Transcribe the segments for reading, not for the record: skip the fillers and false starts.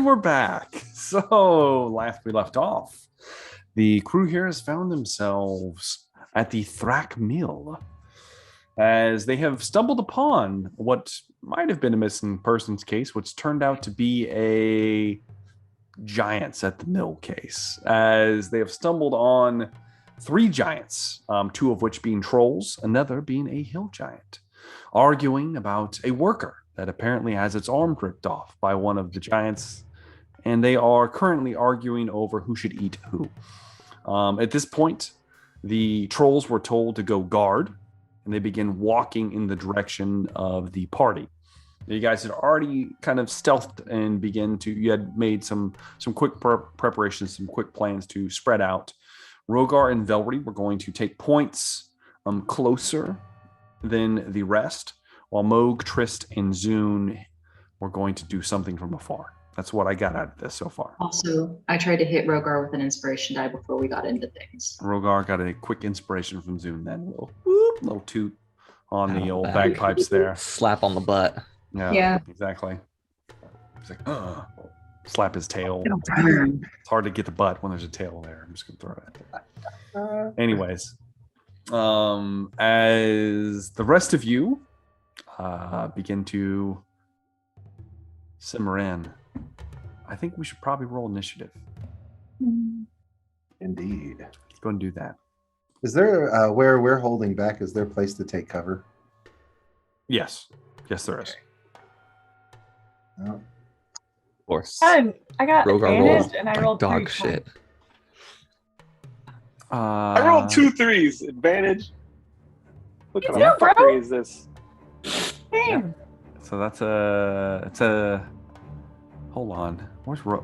And we're back. So, last we left off, the crew here has found themselves at the Thrack Mill as they have stumbled upon what might have been a missing persons case, which turned out to be a giants at the mill case, as they have stumbled on three giants, two of which being trolls, another being a hill giant, arguing about a worker that apparently has its arm ripped off by one of the giants, and they are currently arguing over who should eat who. At this point, the trolls were told to go guard, and they begin walking in the direction of the party. You guys had already kind of stealthed and you had made some quick preparations, some quick plans to spread out. Rogar and Velry were going to take points closer than the rest, while Moog, Trist, and Zune were going to do something from afar. That's what I got out of this so far. Also, I tried to hit Rogar with an inspiration die before we got into things. Rogar got a quick inspiration from Zune, then a little whoop, little toot on the old bagpipes there. Slap on the butt. Yeah, exactly. He's like, slap his tail. It's hard to get the butt when there's a tail there. I'm just gonna throw it. Anyways, as the rest of you begin to simmer in, I think we should probably roll initiative. Indeed. Let's go and do that. Is there where we're holding back? Is there a place to take cover? Yes, there is. Oh. Of course. I got Rogar advantage and I rolled dog 3 shit. I rolled 2 3s. Advantage. What kind of bro. fuckery is this? Damn. So that's a. Hold on.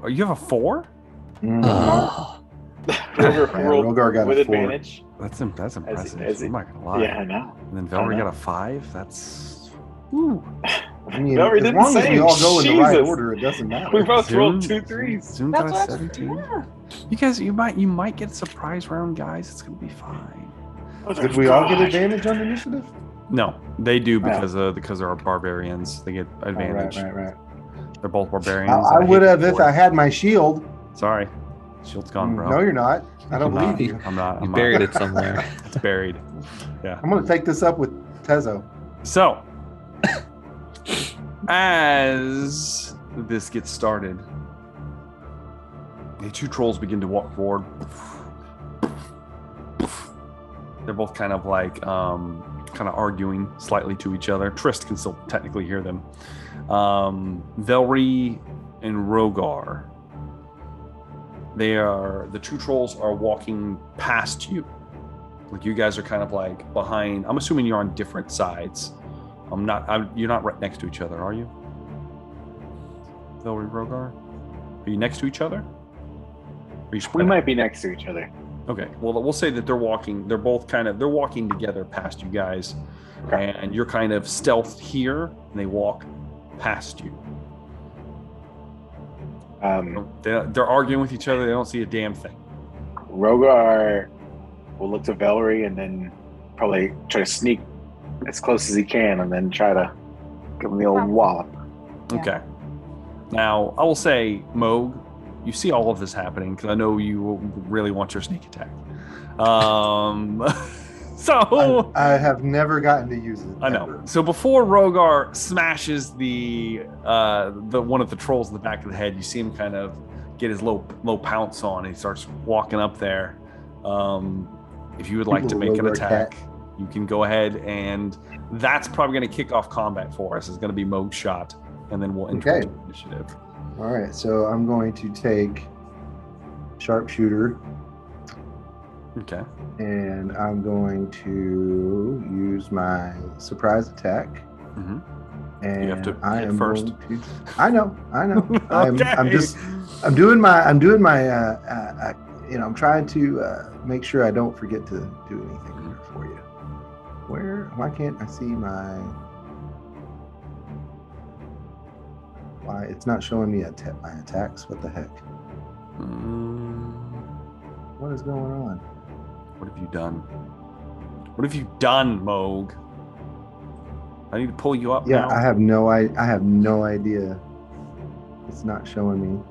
You have a 4? Rogar got with a 4. advantage. That's impressive. I'm not gonna lie. Yeah, I know. And then Velry got a 5. That's. Ooh. I mean, Velry as didn't long as say we all go in the right Jesus. order, it doesn't matter. We both rolled Zoom- 2 3s. Zoom That's got a what 17. yeah. You guys, you might get a surprise round, guys. It's gonna be fine. Did we all get advantage on initiative? No, they do because they're barbarians. They get advantage. Right. They're both barbarians. I would have if I had my shield. Sorry, shield's gone, bro. No, you're not. I don't I'm believe not. you. I'm not. You buried it somewhere. It's buried. Yeah. I'm going to take this up with Tezo. So, as this gets started, the two trolls begin to walk forward. They're both kind of like, arguing slightly to each other. Trist can still technically hear them. Velry and Rogar. The two trolls are walking past you. Like you guys are kind of like behind. I'm assuming you're on different sides. You're not right next to each other, are you? Velry, Rogar? Are you next to each other? Are you We might be next to each other. Okay. Well, we'll say that they're walking together past you guys. Okay. And you're kind of stealthed here, and they walk past you. They're arguing with each other. They don't see a damn thing. Rogar will look to Velry and then probably try to sneak as close as he can and then try to give him the old wallop. Yeah. Okay. Now, I will say, Moog, you see all of this happening because I know you really want your sneak attack. So I have never gotten to use it. I know. Ever. So before Rogar smashes the one of the trolls in the back of the head, you see him kind of get his low pounce on. He starts walking up there. If you would like to make an attack, you can go ahead, and that's probably going to kick off combat for us. It's going to be Moog's shot, and then we'll enter into initiative. All right, so I'm going to take sharpshooter. Okay. And I'm going to use my surprise attack. Mm-hmm. And you have to I hit am first. Going to, I know. Okay. I'm doing my I'm trying to make sure I don't forget to do anything here for you. Why can't I see why it's not showing me my attacks? What the heck? What is going on? What have you done? What have you done, Moog? I need to pull you up now. I have no idea. It's not showing me.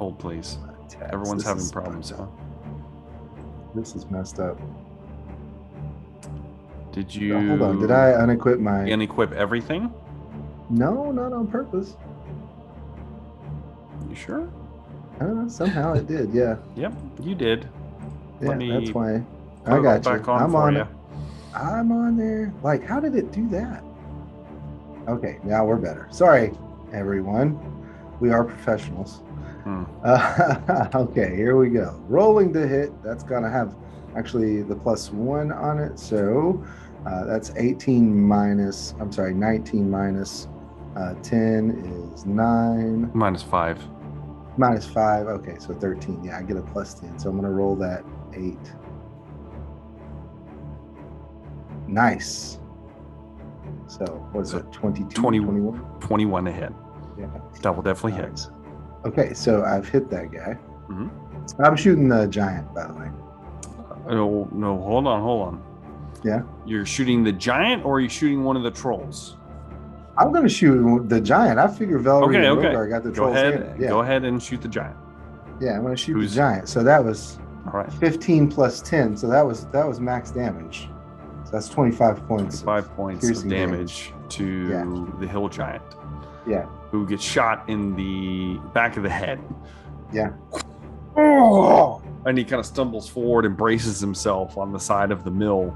Hold, please. Attacks. Everyone's This having is problems. fucked Huh? up. This is messed up. Did you? Hold on. Did I unequip my? unequip everything? No, not on purpose. You sure? Somehow it did. Yeah. Yep, you did. Yeah. Let me That's why. Put I it all got back you. on I'm for on. you. I'm on there. Like, how did it do that? Okay, now we're better. Sorry, everyone. We are professionals. Hmm. Okay, here we go. Rolling to hit. That's gonna have actually the +1 on it. So that's 18 minus. I'm sorry, 19 minus 10 is 9. -5. -5. Okay, so 13. Yeah, I get a +10. So I'm gonna roll that 8. Nice. So what's So it? 22, 21. 21? 21 to hit. Yeah. That will definitely hit. Nice. Okay, so I've hit that guy. Mhm. I'm shooting the giant, by the way. Oh, no, hold on. Yeah. You're shooting the giant or are you shooting one of the trolls? I'm gonna shoot the giant. I figure Valerie and Okay. Rogar got the Go trolls ahead. handled. Yeah. Go ahead and shoot the giant. Yeah, I'm gonna shoot Who's- the giant. So that was All right. 15 plus 10. So that was max damage. So that's 25 points. 5 points of piercing damage to Yeah. the hill giant, Yeah. who gets shot in the back of the head. Yeah. Oh! And he kind of stumbles forward and braces himself on the side of the mill.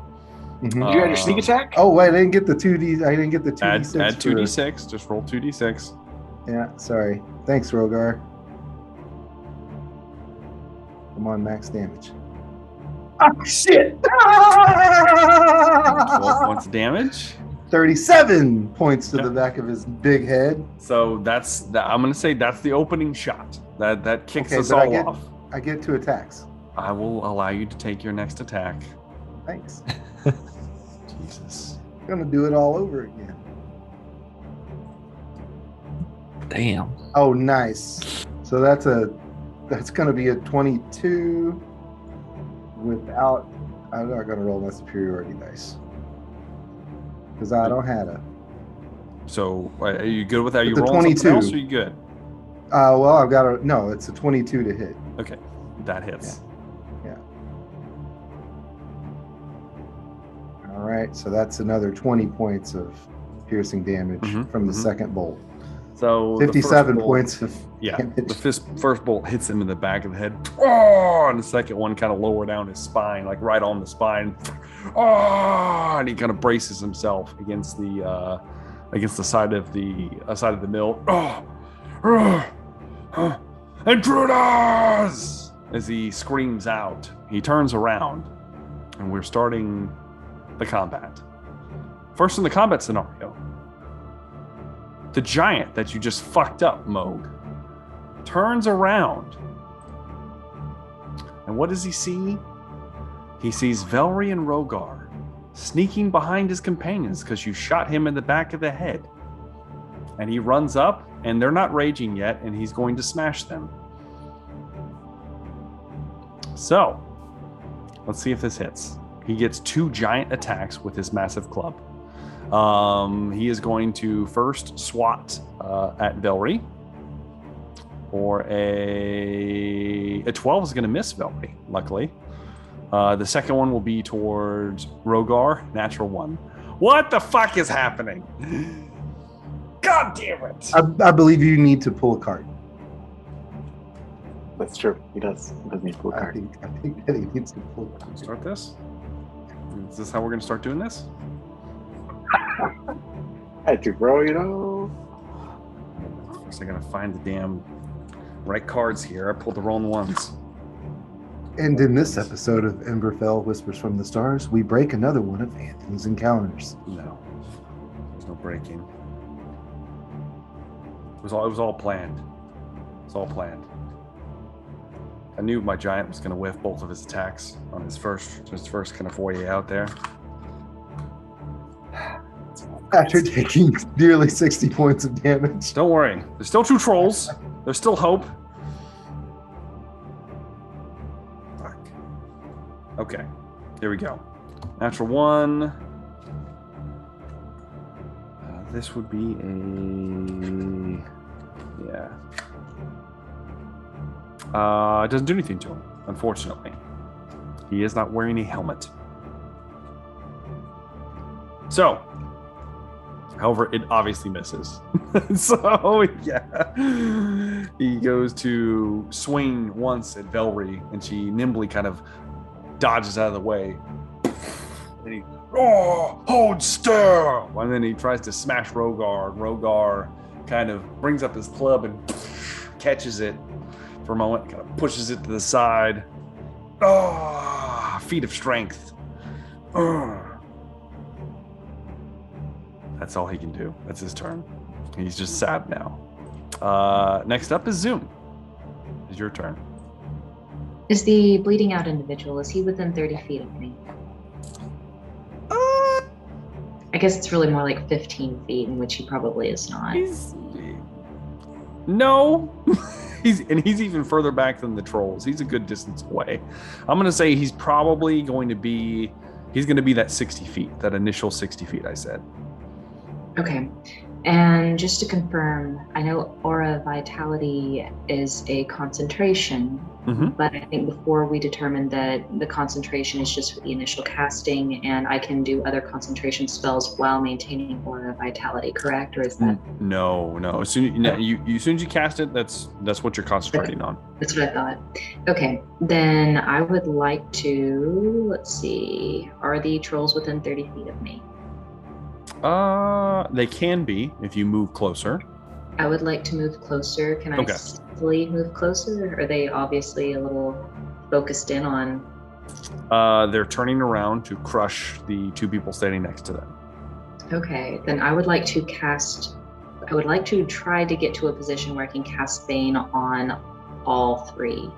Mhm. Did you add your sneak attack? Oh wait, I didn't get the 2D. I didn't get the 2D6. Add 2d6. Just roll 2d6. Yeah, sorry. Thanks, Rogar. I'm on max damage. Oh, shit! 12 points of damage. 37 points to Yep. the back of his big head. So I'm gonna say that's the opening shot. That kicks Okay, us but I all get- off. I get 2 attacks. I will allow you to take your next attack. Thanks. Jesus. Gonna do it all over again. Damn. Oh, nice. So that's gonna be a 22 without. I'm not gonna roll my superiority dice because I don't have a. So are you good with that? Are you With the rolling something 22. else? Or are you good? Well, I've got a no. It's a 22 to hit. Okay, that hits. All right, so that's another 20 points of piercing damage Mhm, from the mhm. second bolt. So the first 57 bolt- points of Yeah, damage. the first bolt hits him in the back of the head. Oh, and the second one kind of lower down his spine, like right on the spine. Oh, and he kind of braces himself against the side of the mill. Intruders! As he screams out, he turns around, and we're starting the combat. First in the combat scenario, the giant that you just fucked up, Moog, turns around. And what does he see? He sees Velry and Rogar sneaking behind his companions because you shot him in the back of the head. And he runs up, and they're not raging yet, and he's going to smash them. So, let's see if this hits. He gets 2 giant attacks with his massive club. He is going to first swat at Velry. For a 12 is going to miss Velry, luckily. The second one will be towards Rogar, natural 1. What the fuck is happening? God damn it! I believe you need to pull a card. That's true. He does. He does need to pull a I card. think that he needs to pull a card. Start this? Is this how we're going to start doing this? I had to, bro. You know. First, I got to find the damn right cards here. I pulled the wrong ones. And in this episode of Emberfell Whispers from the Stars, we break another one of Anthony's encounters. No, there's no breaking. It was all planned. It's all planned. I knew my giant was going to whiff both of his attacks on his first kind of foray out there. After taking nearly 60 points of damage. Don't worry, there's still 2 trolls. There's still hope. Fuck. Okay, here we go. Natural 1. This would be a... Yeah. It doesn't do anything to him, unfortunately. He is not wearing a helmet. So, however, it obviously misses. So, yeah. He goes to swing once at Velry, and she nimbly kind of dodges out of the way. And he, hold still! And then he tries to smash Rogar. Rogar kind of brings up his club and catches it for a moment, kind of pushes it to the side. Feat of strength. That's all he can do. That's his turn. He's just sad now. Next up is Zoom. It's your turn. Is the bleeding out individual, is he within 30 feet of me? I guess it's really more like 15 feet, in which he probably is not. No. He's even further back than the trolls. He's a good distance away. I'm going to say he's probably going to be that 60 feet, that initial 60 feet I said. Okay. And just to confirm, I know Aura Vitality is a concentration, but I think before we determined that the concentration is just for the initial casting, and I can do other concentration spells while maintaining Aura Vitality, correct? Or is that? No. As soon as you cast it, that's what you're concentrating on. That's what I thought. Okay, then I would like to, let's see, are the trolls within 30 feet of me? They can be if you move closer. I would like to move closer. Can I simply move closer? Or are they obviously a little focused in on? They're turning around to crush the two people standing next to them. Okay, then I would like to try to get to a position where I can cast Bane on all three.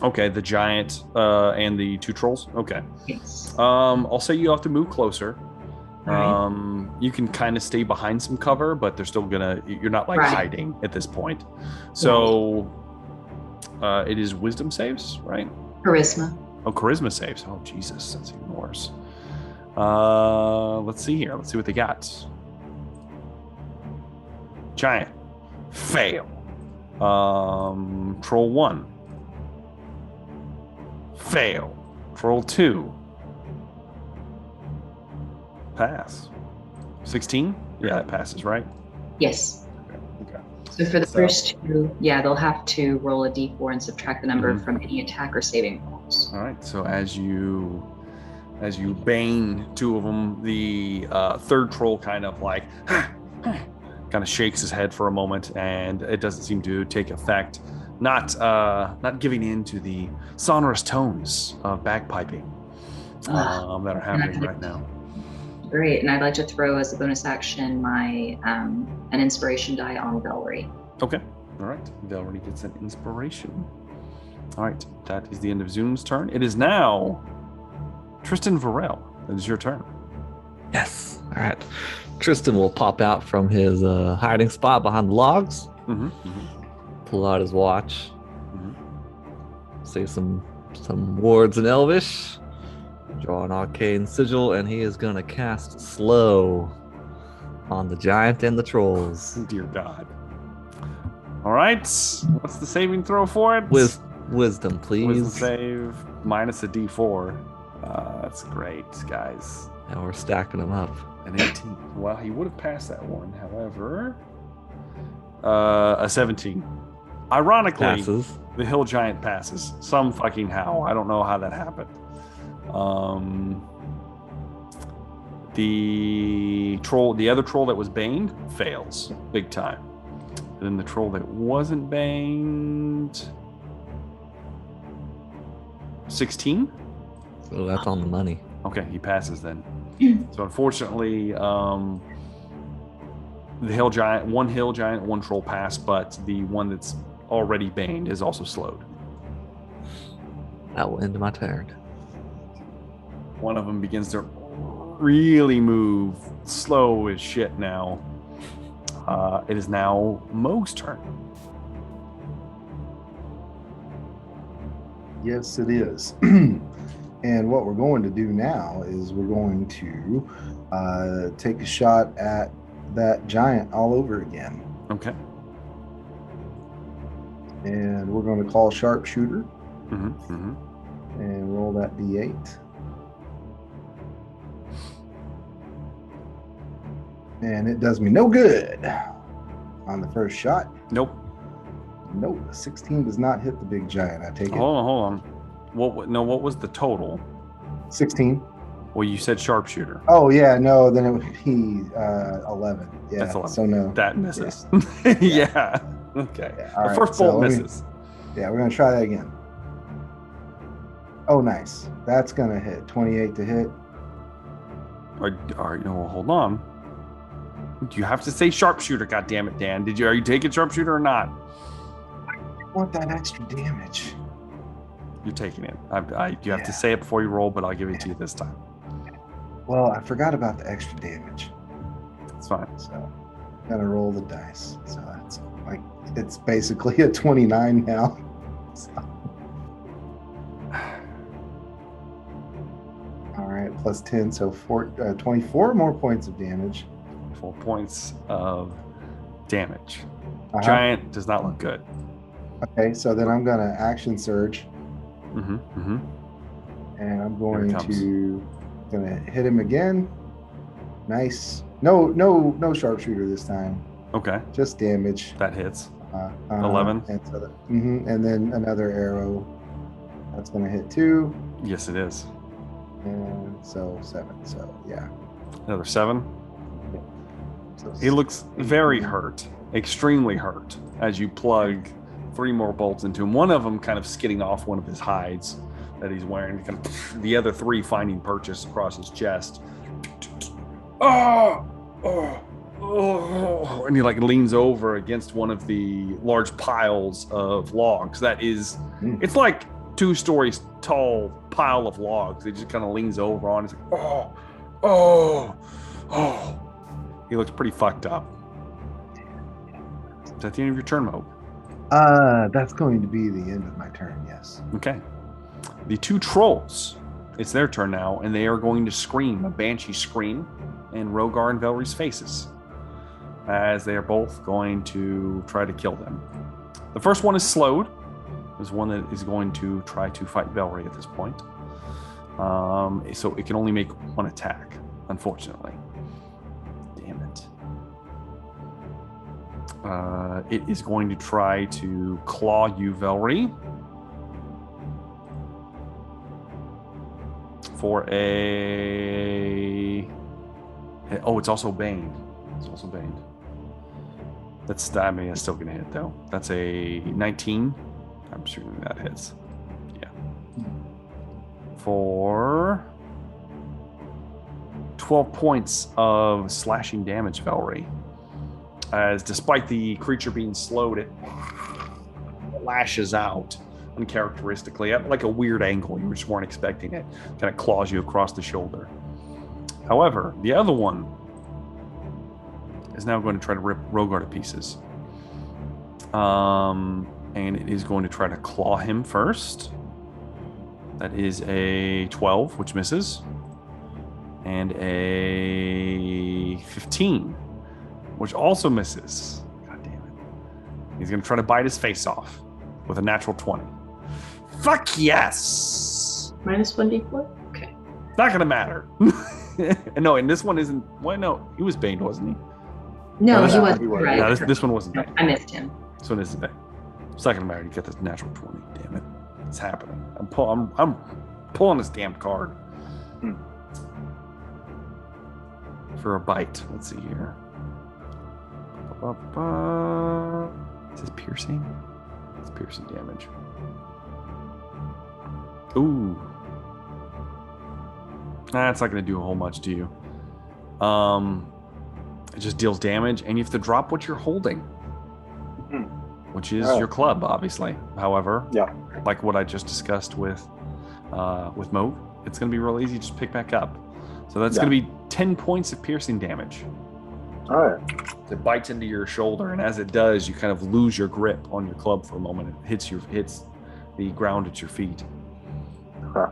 Okay, the giant and the two trolls. Okay. Yes. I'll say you have to move closer. Right. You can kind of stay behind some cover, but they're still you're not like hiding at this point. So it is wisdom saves, right? Charisma. Oh, charisma saves. Oh, Jesus, that's even worse. Let's see here. Let's see what they got. Giant. Fail. Troll 1. Fail. Troll 2. Pass. 16? Yeah, it passes, right? Yes. Okay. So for the first two, they'll have to roll a d4 and subtract the number from any attack or saving rolls. All right. So as you bang two of them, the third troll kind of shakes his head for a moment, and it doesn't seem to take effect. Not giving in to the sonorous tones of bagpiping that are happening right now. Great, and I'd like to throw as a bonus action my an inspiration die on Velry. Okay, all right. Velry gets an inspiration. All right, that is the end of Zoom's turn. It is now Tristan Varel. It is your turn. Yes. All right. Tristan will pop out from his hiding spot behind the logs. Pull out his watch. Say some words in Elvish. Draw an arcane sigil, and he is going to cast slow on the giant and the trolls. Dear God. All right. What's the saving throw for it? Wisdom, please. Wisdom save minus a d4. That's great, guys. And we're stacking them up. An 18. Well, he would have passed that one. However, a 17. Ironically, Passes. The hill giant passes. Some fucking how. I don't know how that happened. The other troll that was baned fails big time. And then the troll that wasn't banged, 16. So that's on the money. Okay, he passes then. So unfortunately, the hill giant, one troll passed, but the one that's already baned is also slowed. That will end my turn. One of them begins to really move slow as shit now. It is now Moog's turn. Yes, it is. And what we're going to do now is we're going to take a shot at that giant all over again. Okay. And we're going to call sharpshooter Mm-hmm. and roll that d8. And it does me no good on the first shot. Nope. Nope. 16 does not hit the big giant. I take it. Hold on. What was the total? 16. Well, you said sharpshooter. Oh, yeah. No, then it would be 11. Yeah. That's 11. So no. That misses. Yeah. Okay. Yeah, The all right, first so bolt let me- misses. Yeah, we're going to try that again. Oh, nice. That's going to hit. 28 to hit. No, hold on. Do you have to say sharpshooter? God damn it, Dan. Are you taking sharpshooter or not? I want that extra damage. You're taking it. You have to say it before you roll, but I'll give it to you this time. Well, I forgot about the extra damage. It's fine. So, gotta roll the dice. So that's like, it's basically a 29 now. So. All right, plus 10, so 24 more points of damage. 4 points of damage. Uh-huh. Giant does not look good. Okay, so then I'm gonna action surge, Mm-hmm. and I'm Here going it comes. to gonna hit him again. Nice. No sharpshooter this time. Okay, Just damage. that hits. 11. And so and then another arrow. That's gonna hit 2, Yes, it is. and so 7. So yeah. Another 7. So He looks very hurt, extremely hurt, as you plug 3 more bolts into him. One of them kind of skidding off one of his hides that he's wearing. Kind of, the other 3 finding purchase across his chest. And he like leans over against one of the large piles of logs. That is, it's like 2 stories tall pile of logs. He just kind of leans over on. He's like, oh. He looks pretty fucked up. Is that the end of your turn, Mo? That's going to be the end of my turn, yes. Okay. The 2 trolls, it's their turn now, and they are going to scream, a banshee scream, in Rogar and Velry's faces, as they are both going to try to kill them. The first one is slowed. There's one that is going to try to fight Velry at this point. So it can only make 1 attack, unfortunately. Damn it. It is going to try to claw you, Velry, for a... Oh, it's also Bane. It's also Bane. That's still going to hit, though. That's a 19. I'm assuming that hits. Yeah. For 12 points of slashing damage, Velry. As despite the creature being slowed, it lashes out uncharacteristically at like a weird angle. You just weren't expecting it. Kind of claws you across the shoulder. However, the other one is now going to try to rip Rogar to pieces. And it is going to try to claw him first. That is a 12, which misses. And a 15, which also misses. God damn it. He's going to try to bite his face off with a natural 20. Fuck yes! Minus 1d4? Okay. Not going to matter. No, and this one isn't... Well, no, he was Baned, wasn't he? No, he no, wasn't. he wasn't. Right. No, this one wasn't No, Baned. I missed him. This one isn't Baned. It's not going to matter. You get this natural 20. Damn it. It's happening. I'm pulling this damn card. For a bite. Let's see here. Is this piercing? It's piercing damage. Ooh. That's not going to do a whole much to you. It just deals damage, and you have to drop what you're holding, which is your club, obviously. However, like what I just discussed with Moog, it's going to be real easy to just pick back up. So that's going to be 10 points of piercing damage. All right. It bites into your shoulder, and as it does, you kind of lose your grip on your club for a moment. It hits the ground at your feet. Huh.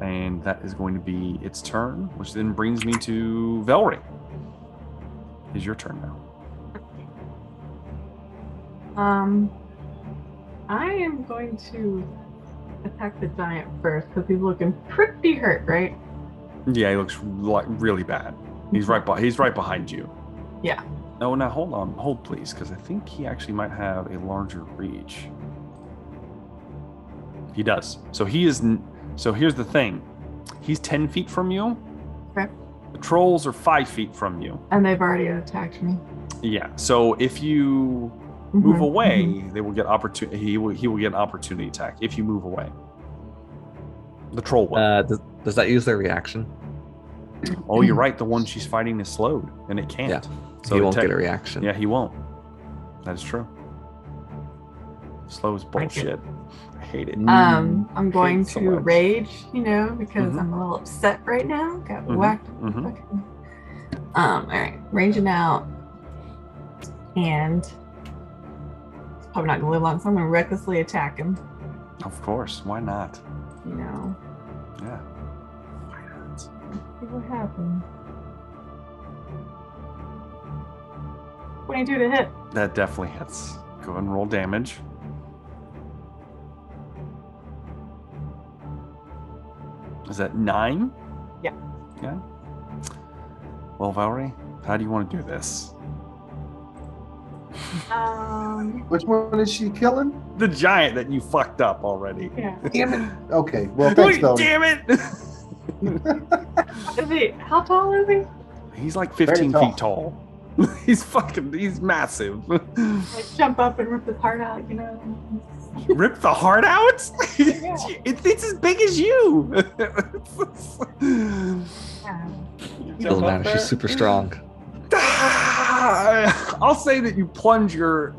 And that is going to be its turn, which then brings me to Velry. It's your turn now. I am going to attack the giant first because he's looking pretty hurt, right? Yeah, he looks like really bad. He's right behind you. Yeah. Oh, now hold please, because I think he actually might have a larger reach. He does. So here's the thing. He's 10 feet from you. Okay. The trolls are 5 feet from you. And they've already attacked me. Yeah. So if you move away, they will get opportunity. He will get an opportunity attack if you move away. The troll will. Does that use their reaction? Oh, you're right. The one she's fighting is slowed, and it can't. Yeah. So He won't get a reaction. Yeah, he won't. That is true. Slow is bullshit. I hate it. I'm going so to much. rage, because I'm a little upset right now. Got whacked. All right, raging out, and it's probably not gonna live long, so I'm gonna recklessly attack him. Of course. Why not? Yeah. Why not? See what happens. 22 to hit. That definitely hits. Go ahead and roll damage. Is that 9? Yeah. Yeah. Well, Valerie, how do you want to do this? Which one is she killing? The giant that you fucked up already. Yeah. Damn it. Okay, well, thanks, Wait, Valerie. damn it! Is he? How tall is he? He's like 15 Very feet tall. He's massive. Like jump up and rip his heart out, Rip the heart out? Yeah. It's as big as you. Yeah. Doesn't matter. She's super strong. I'll say that you plunge your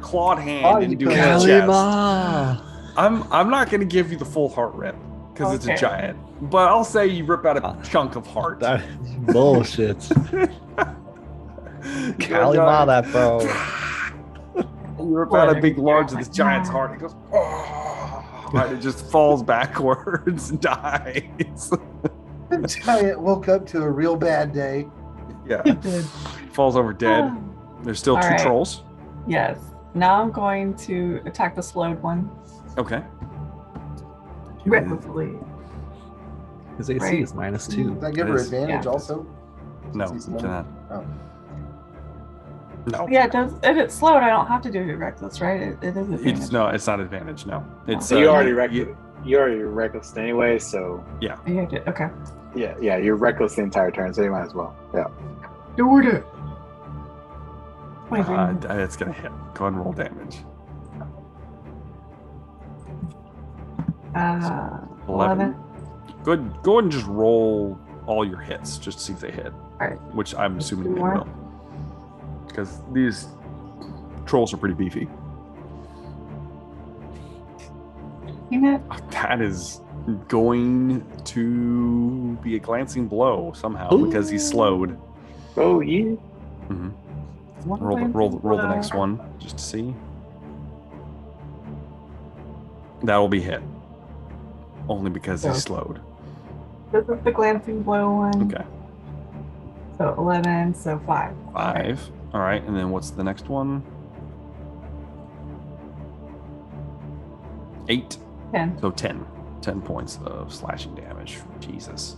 clawed hand into his chest. Kalima! I'm not going to give you the full heart rip because it's a Okay. giant, but I'll say you rip out a chunk of heart. That bullshit. Kalima, that bro. You rip out a big large of this giant's heart. It goes, oh, and it just falls backwards and dies. The giant woke up to a real bad day. Yeah, falls over dead. There's still All 2 right. trolls. Yes. Now I'm going to attack the slowed one Okay. recklessly. His AC Right. is -2. Does that give her It is. advantage Yeah. also? No, Since you he's cannot. Oh. No. Yeah, it does. If it's slowed, I don't have to do it reckless, right? It is advantage. It's not advantage. No, it's So you already you- reckless anyway, so Yeah, I did. Okay. yeah, you're reckless the entire turn, so you might as well. Yeah. Do it. 23. It's gonna hit. Go ahead and roll damage. 11. Good. Go ahead and just roll all your hits, just to see if they hit. All right. Which I'm assuming they More. will, because these trolls are pretty beefy. You know, That is going to be a glancing blow somehow because he's slowed. Oh yeah. hmm Roll the next one just to see. That will be hit. Only because he's slowed. This is the glancing blow one. Okay. So 11, so 5. 5. All right, and then what's the next one? 8. 10. So 10. 10 points of slashing damage. Jesus.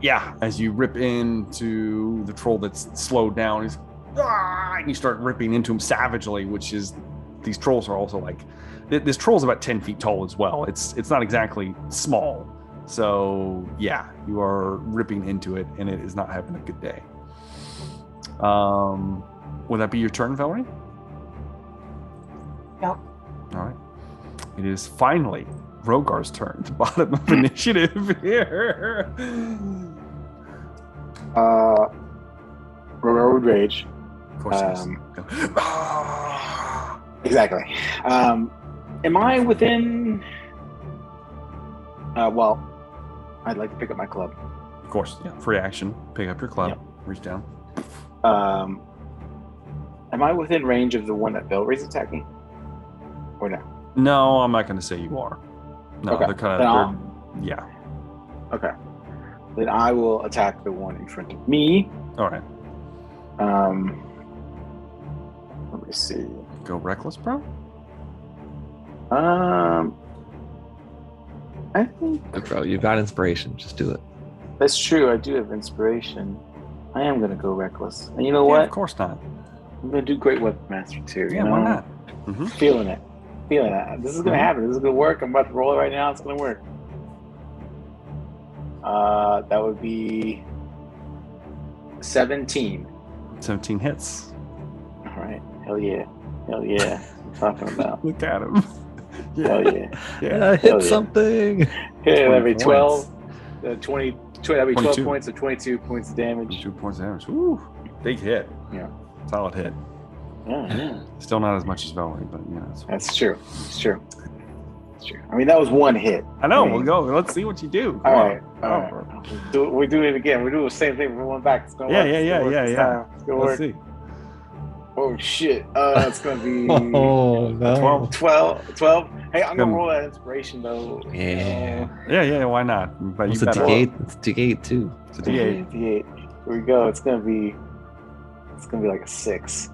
Yeah, as you rip into the troll that's slowed down, and you start ripping into him savagely, which is, these trolls are also like, this troll's about 10 feet tall as well. It's not exactly small. So yeah, you are ripping into it, and it is not having a good day. Would that be your turn, Valerie? Yep. All right. It is finally Rogar's turn, the bottom of initiative here. Road rage. Of course, yes. Exactly. Am I within? Well, I'd like to pick up my club. Of course, yeah. Free action. Pick up your club. Yep. Reach down. Am I within range of the one that Belry's attacking? Or no? No, I'm not going to say you are. No, Okay. they're kind Then of. Yeah. Okay. Then I will attack the one in front of me. All right. Let me see. Go reckless, bro. I think Bro, you've got inspiration. Just do it. that's true. I do have inspiration. I am gonna go reckless. And you know Yeah, what? of course not. I'm gonna do Great Weapon Master too. Yeah, you know? why not? Mm-hmm. Feeling it. This is gonna happen. This is gonna work. I'm about to roll it right now. It's gonna work. That would be 17. 17 hits. All right. Hell yeah. Hell yeah. What I'm talking about. Look at him. Hell yeah. Yeah. I hit Hell yeah. something. Yeah, that'd be 12. points. 20, that'd be 12 22. points, so 22 points of damage. 2 points of damage. Woo. Big hit. Yeah. Solid hit. Yeah. Still not as much as Valerie, but yeah. That's true. It's true. It's true. I mean, that was one hit. I know. I mean, We'll go. Let's see what you do. All right. Come All on. right. We're doing it again. We're doing the same thing from one back. It's gonna Yeah, work. yeah, It's yeah, gonna work yeah, this yeah. time. It's gonna Let's work. see. Oh shit. It's gonna be Oh no. 12. Hey, I'm gonna Um, roll that inspiration though. Yeah. Yeah, why not? But It's you a better. D8. It's a D8 too. It's a D8. D8. Here we go. It's gonna be like a 6.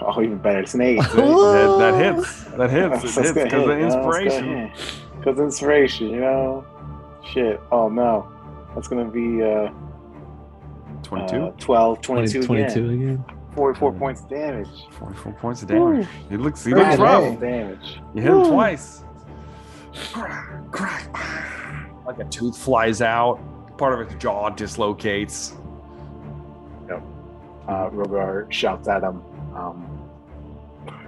Oh, even better. It's an 8. That hits. That hits. It hits because of inspiration. Because inspiration, you know. Shit. Oh no. That's gonna be 22. 12, 22 22 again. again. 44 points of damage. 44 points of damage. He looks Hey, rough. hey. Damage. You hit him twice. Like a tooth flies out. Part of its jaw dislocates. Rogar shouts at him.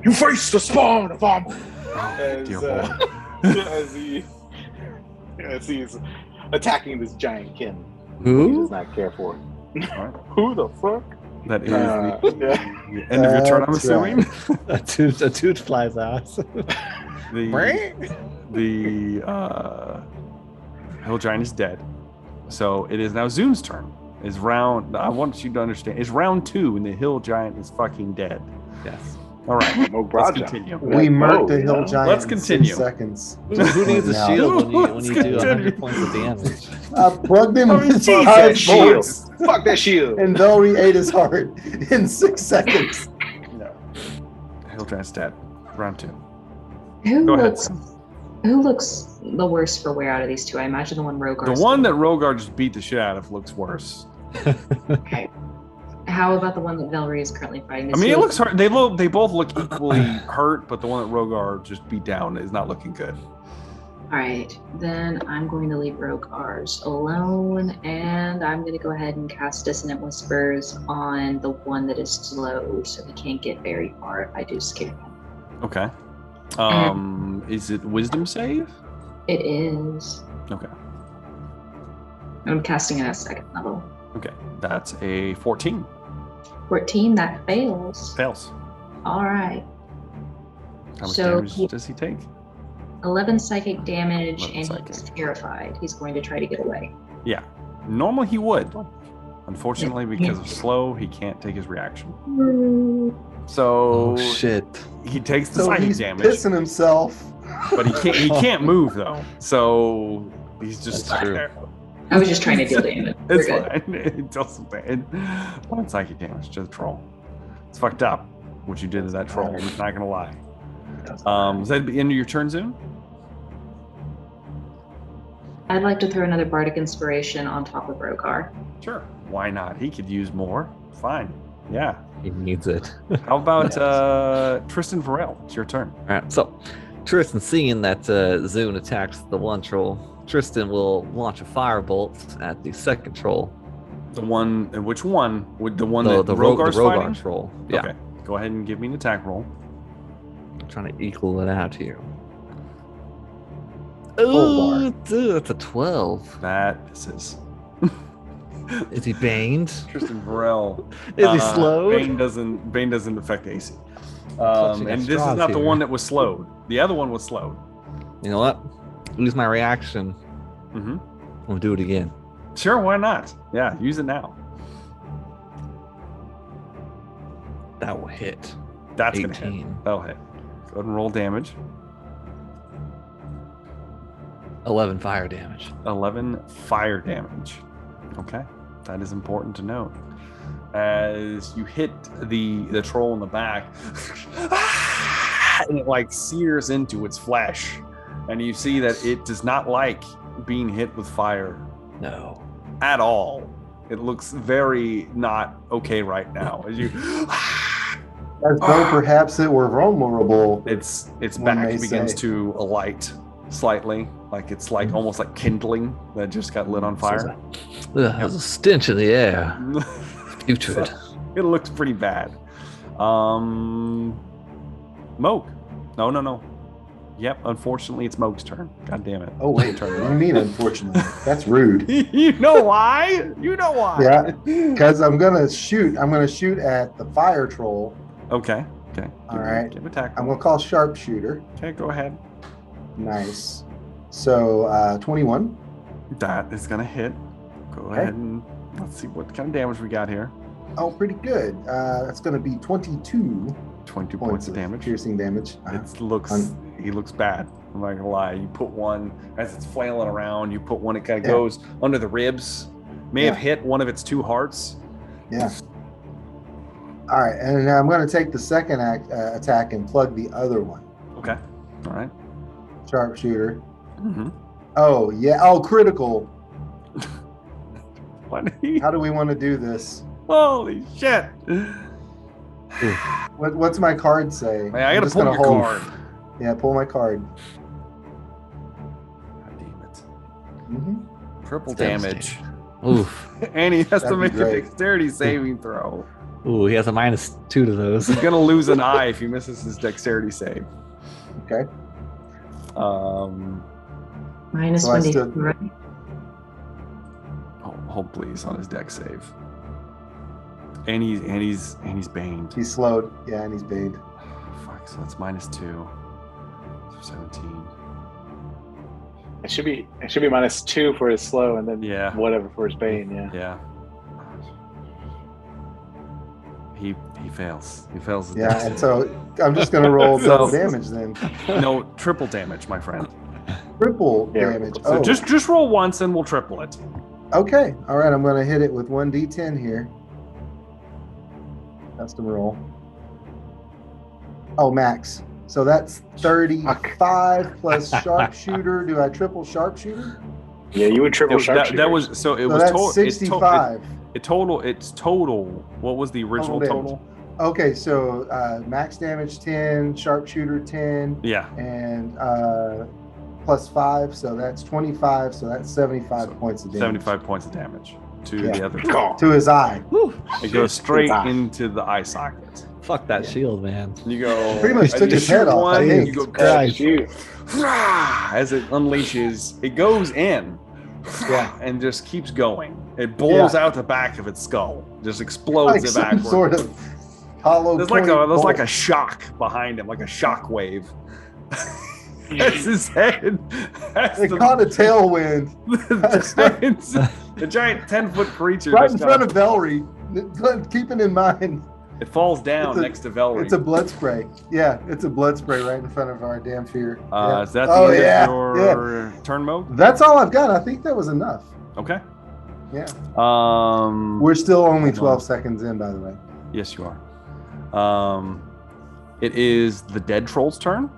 You face the spawn of Dear boy. as he's attacking this giant kin. He Who? does not care for. Alright. Who the fuck? That is Yeah. the end of your turn, I'm That's assuming. A tooth flies out. The hill giant is dead. So it is now Zoom's turn. Is round. I want you to understand. It's round 2, and the hill giant is fucking dead. Yes. All right. No Let's Braja. continue. We murked the you hill know? giant Let's in continue. 6 seconds. Who needs a Now. shield when you Let's do continue. 100 points of damage? I plugged him I mean, with fuck Fuck hard that shield. force, Fuck that shield. and Valerie ate his heart in 6 seconds. No. Hill giant's dead. Round 2. Who Go ahead. looks Sam. who looks the worst for wear out of these two? I imagine the one Rogar. The one that Rogar just beat the shit out of looks worse. Okay. How about the one that Valerie is currently fighting? I mean, it looks hurt. They both look equally hurt, but the one that Rogar just beat down is not looking good. All right, then I'm going to leave Rogar's alone, and I'm going to go ahead and cast Dissonant Whispers on the one that is slowed, so he can't get very far if I do scare him. Okay. Is it Wisdom save? It is. Okay. I'm casting it at 2nd level. Okay. That's a 14. 14, that fails. Fails. All right. How much So damage he- does he take? 11 psychic damage, 11 and psychic. he's terrified. He's going to try to get away. Yeah. Normally he would. Unfortunately, because of slow, he can't take his reaction. So Oh shit. he takes the So psychic he's damage, pissing himself. but he can't move though. So he's just That's stuck true. there. I was just trying to deal damage. We're It's good. fine. It does something. One psychic damage to the troll. It's fucked up what you did to that troll. I'm not gonna lie. Is that the end of your turn, Zoom? I'd like to throw another Bardic Inspiration on top of Rogar. Sure. Why not? He could use more. Fine. Yeah. He needs it. How about Tristan Varel? It's your turn. All right, so Tristan, seeing that Zune attacks the one troll, Tristan will launch a firebolt at the second troll. The one. Which one? Would the one The that Rogar Rogar's fighting? troll. Yeah, Okay. Go ahead and give me an attack roll. I'm trying to equal it out here. Oh, Ooh, dude, that's a 12. That misses. Is he baned? Tristan Varel. Is he slowed? Bane doesn't affect AC. Clutching at And this is straws not the here. one that was slowed. The other one was slowed. You know what? Use my reaction. Mm-hmm. We'll do it again. Sure, why not? Yeah, use it now. That will hit. That's gonna 18. hit. That'll hit. Go ahead and roll damage. 11 fire damage. 11 fire damage. Okay, that is important to note. As you hit the troll in the back, and it like sears into its flesh, and you see that it does not like being hit with fire. No. At all. It looks very not okay right now. As you, As though perhaps it were vulnerable. its One back may begins say. to alight slightly, like it's like almost like kindling that just got lit on fire. There's a stench in the air. Putrid. It looks pretty bad. Moke. No. Yep, unfortunately it's Moke's turn. God damn it. Oh wait, what do you mean unfortunately? That's rude. You know why? Yeah, because I'm gonna shoot at the fire troll. Okay. All right. Give attack. I'm gonna call sharpshooter. Okay, go ahead. Nice. So 21. That is gonna hit. Go ahead and let's see what kind of damage we got here. Oh, pretty good. That's gonna be 22 22 points of damage. piercing damage. He looks bad. I'm not gonna lie. You put one as it's flailing around. You put one. It kind of goes under the ribs. May have hit one of its two hearts. Yeah. All right, and now I'm going to take the second attack and plug the other one. Okay. All right. Sharpshooter. Mm-hmm. Oh yeah. Oh, critical. What? How do we want to do this? Holy shit! What's my card say? Hey, I gotta pull your card. Yeah, pull my card. God damn it. Mm-hmm. Triple damage. Oof. And he has to That'd be make a great. dexterity saving throw. Ooh, he has a -2 to those. He's gonna lose an eye if he misses his dexterity save. Okay. Minus So I 1d4. stood- Right? Hold please on his dex save. And he's baned. He's slowed. Yeah, and he's baned. Fuck, so that's -2. So 17. It should be -2 for his slow, and then whatever for his bane. Yeah. Yeah. He fails. He fails. the Yeah, dex and save. so I'm just gonna roll So- double damage then. No, triple damage, my friend. Triple Yeah. damage. So Oh, just roll once and we'll triple it. okay. All right, I'm gonna hit it with 1d10 here. Custom roll. Oh, max. So that's 35 plus sharpshooter. Do I triple sharpshooter? Yeah, you would triple sharpshooter. That was so it So was that's total. 65. It's total. What was the original Total total? Okay, so max damage 10, sharpshooter 10, Yeah. and plus 5, so that's 25. So that's 75 points of damage. 75 points of damage to Yeah. the other. To his eye. It goes straight eye. into the eye socket. Fuck that shield, man. You go. Pretty much as took you his head shoot off, I one, think. you go. Christ. Shoot. As it unleashes, it goes in. Yeah. And just keeps going. It blows out the back of its skull. Just explodes Like it some backward. sort of hollow There's point like a bolt. shock behind him, like a shock wave. As his head. As It caught a tailwind the giant 10-foot creature. right just in front kinda- of Velry. Keeping in mind, It falls down It's a- next to Velry. it's a blood spray. Yeah, it's a blood spray right in front of our damn fear. Yeah. Is that the Oh, end yeah, of your turn mode? That's all I've got. I think that was enough. Okay. Yeah. Um. We're still only Hold 12 on. seconds in, by the way. Yes, you are. It is the dead troll's turn,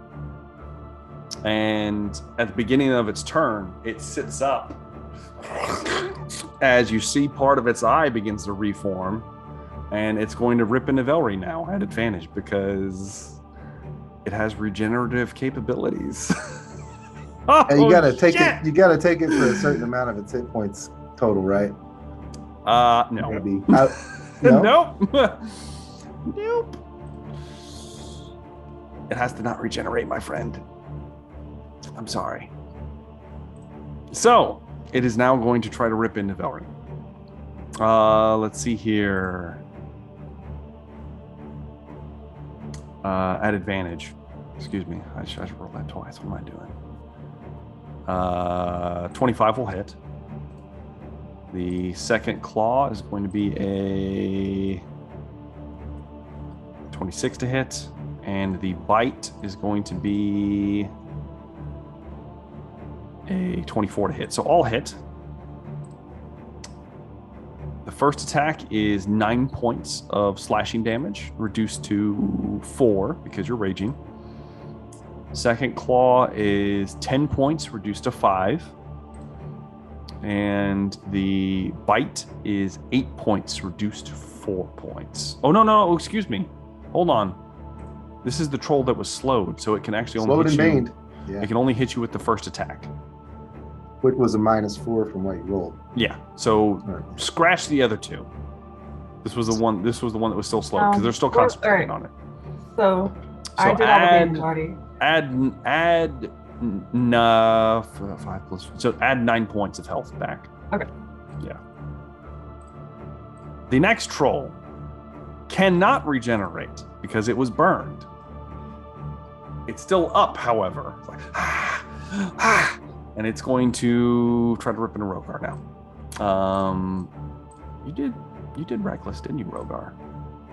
and at the beginning of its turn, it sits up. As you see, part of its eye begins to reform, and it's going to rip into Velry now at advantage because it has regenerative capabilities. And you gotta Oh, take shit! it. You gotta take it for a certain amount of its hit points total, right? No. Maybe. No? Nope. Nope. It has to not regenerate, my friend. I'm sorry. So, it is now going to try to rip into Velry. Let's see here. At advantage. Excuse me. I should roll that twice. What am I doing? 25 will hit. The second claw is going to be a 26 to hit, and the bite is going to be a 24 to hit. So all hit. The first attack is 9 points of slashing damage, reduced to 4 because you're raging. Second claw is 10 points, reduced to 5. And the bite is 8 points, reduced to 4 points. Oh, no, excuse me. Hold on. This is the troll that was slowed, so it can actually only hit you. Yeah. It can only hit you with the first attack. Which was a -4 from what you rolled. Yeah. So scratch the other two. This was the one. This was the one that was still slowed because they're still concentrating on it. So I did all the damage already. Add 5 plus. So add 9 points of health back. Okay. Yeah. The next troll cannot regenerate because it was burned. It's still up, however. It's like, and it's going to try to rip into Rogar now. You did reckless, didn't you, Rogar?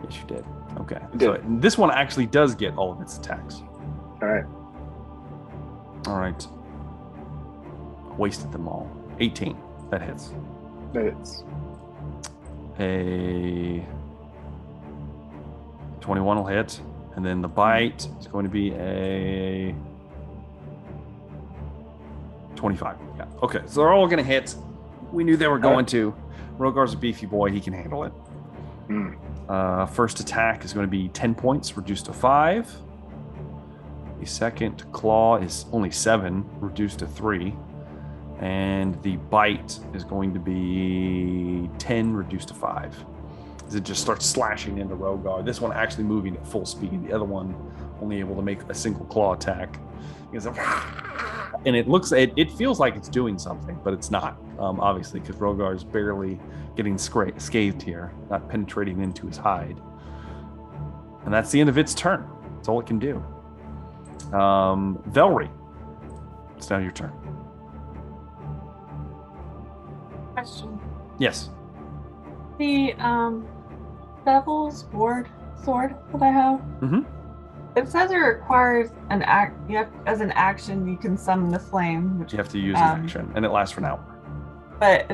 Yes, you did. Okay. So this one actually does get all of its attacks. All right. Wasted them all. 18. That hits. That hits. A 21 will hit. And then the bite is going to be a 25. Yeah. Okay. So they're all going to hit. We knew they were going to. Rogar's a beefy boy. He can handle it. First attack is going to be 10 points, reduced to 5. The second claw is only 7, reduced to 3. And the bite is going to be 10, reduced to 5. As it just starts slashing into Rogar. This one actually moving at full speed. The other one only able to make a single claw attack. And it feels like it's doing something, but it's not, obviously, because Rogar is barely getting scathed here, not penetrating into his hide. And that's the end of its turn. That's all it can do. Velry, it's now your turn. Question. Yes. The Devil's sword that I have. Mm-hmm. It says it requires an act. As an action, you can summon the flame. Which you have to use an action, and it lasts for an hour. But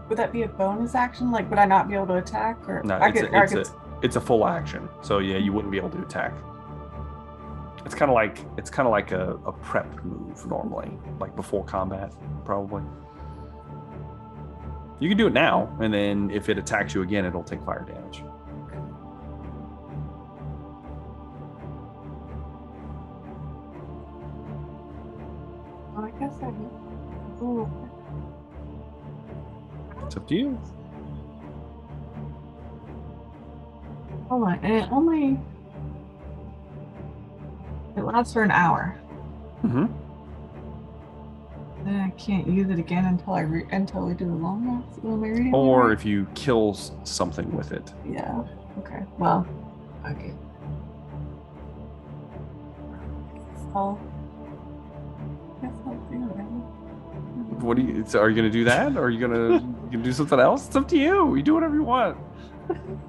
would that be a bonus action? Like, would I not be able to attack? Or no, it's a full action. So yeah, you wouldn't be able to attack. It's kind of like a prep move normally, like before combat, probably. You can do it now, and then if it attacks you again, it'll take fire damage. I guess I do. It's up to you. Hold on, and it lasts for an hour. Mm-hmm. Then I can't use it again until we do the long rest. Am I reading? Or if you kill something with it. Yeah. Okay. Well. Okay. So. What are you gonna do that, or are you gonna do something else? It's up to you. You do whatever you want.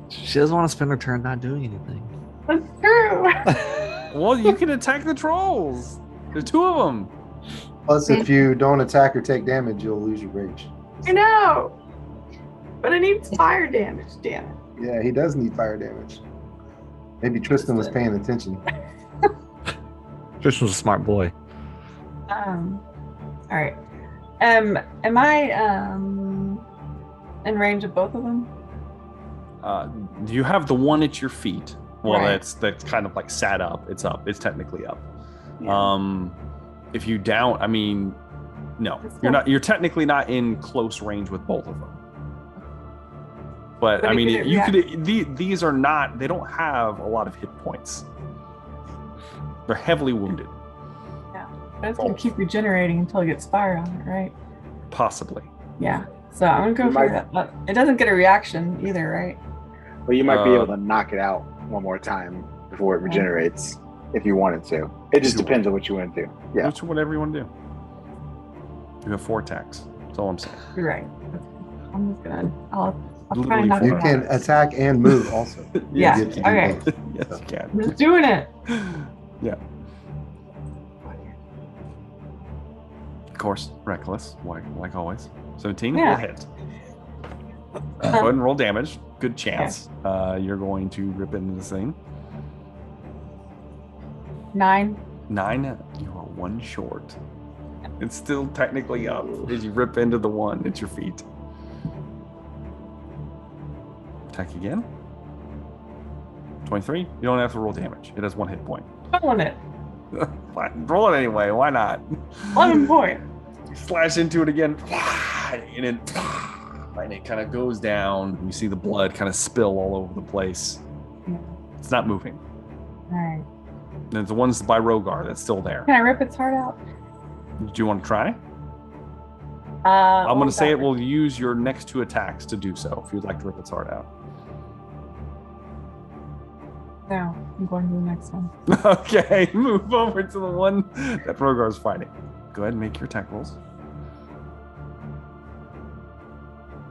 She doesn't want to spend her turn not doing anything. That's true. Well, you can attack the trolls. There's 2 of them. Plus, if you don't attack or take damage, you'll lose your rage. I know, but it needs fire damage. Damn it. Yeah, he does need fire damage. Maybe Tristan was paying attention. Tristan's a smart boy. All right. Am I in range of both of them? You have the one at your feet. Well, right. that's kind of like sat up. It's up. It's technically up. Yeah. If you down, I mean, no, you're not. You're technically not in close range with both of them. But I mean, you could. These are not. They don't have a lot of hit points. They're heavily wounded. Yeah, but it's gonna keep regenerating until it gets fire on it, right? Possibly. Yeah. So I'm gonna go for that. But it doesn't get a reaction either, right? Well, you might be able to knock it out one more time before it regenerates, if you wanted to. It just depends on what you want to do. Yeah. Whatever you want to do. You have 4 attacks. That's all I'm saying. You're right. Okay. I'm just gonna. I'll try and knock it out. You can attack and move also. Yeah. Okay. Yes, you can. I'm just doing it. Yeah. Of course, reckless, like always. 17 will hit. Go ahead and roll damage. Good chance. You're going to rip into this thing. 9. 9, you are 1 short. It's still technically up as you rip into the 1 at your feet. Attack again. 23. You don't have to roll damage. It has 1 hit point. Rolling it. Roll it anyway. Why not? 11 point. You slash into it again, and it kind of goes down. You see the blood kind of spill all over the place. Yeah. It's not moving. All right. There's the ones by Rogar that's still there. Can I rip its heart out? Do you want to try? I'm going to say it will. will use your next 2 attacks to do so, if you'd like to rip its heart out. No, I'm going to the next one. Okay, move over to the one that Rogar's fighting. Go ahead and make your attack rolls.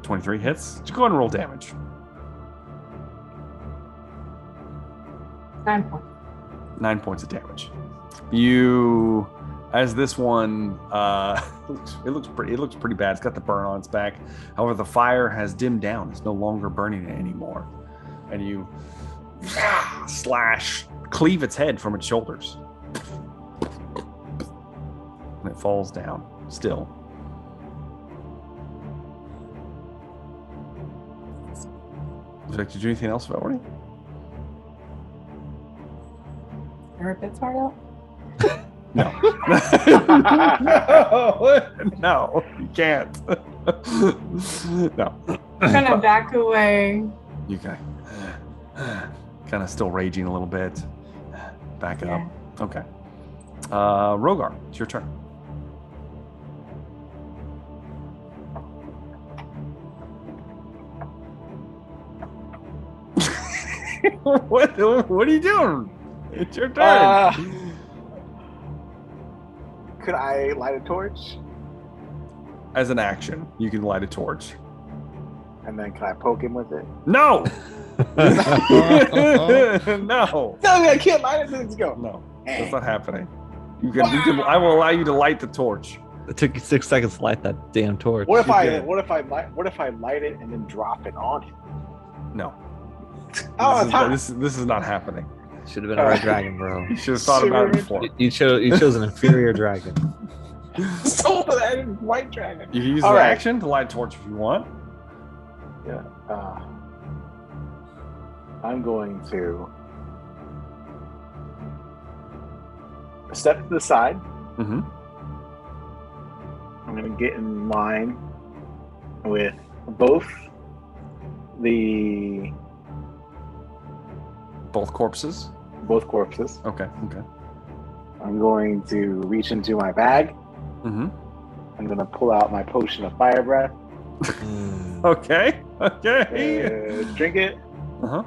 23 hits. Just go ahead and roll damage. 9 points. 9 points of damage. You, as this one, it looks pretty bad. It's got the burn on its back. However, the fire has dimmed down. It's no longer burning it anymore. And you cleave its head from its shoulders. And it falls down, still. Would you like to do anything else, Valerie? Can I rip its heart out? No. No, you can't. No. I'm going to back away. You kind of still raging a little bit. Back up. Yeah. Okay. Rogar, it's your turn. What are you doing? It's your turn. Could I light a torch? As an action, you can light a torch. And then can I poke him with it? No. No. No, I can't light it. Let's go. No, that's not happening. You can. I will allow you to light the torch. It took you 6 seconds to light that damn torch. What if I light it and then drop it on him? No. Oh, this is not happening. Should have been a red dragon, bro. You should have thought about it before. You chose an inferior dragon. So that is white dragon. You can use All the right. action to light a torch if you want. Yeah. I'm going to step to the side. Mm-hmm. I'm going to get in line with both Corpses. both corpses. Okay. I'm going to reach into my bag. Mm-hmm. I'm going to pull out my potion of fire breath. Okay. Drink it. Uh-huh.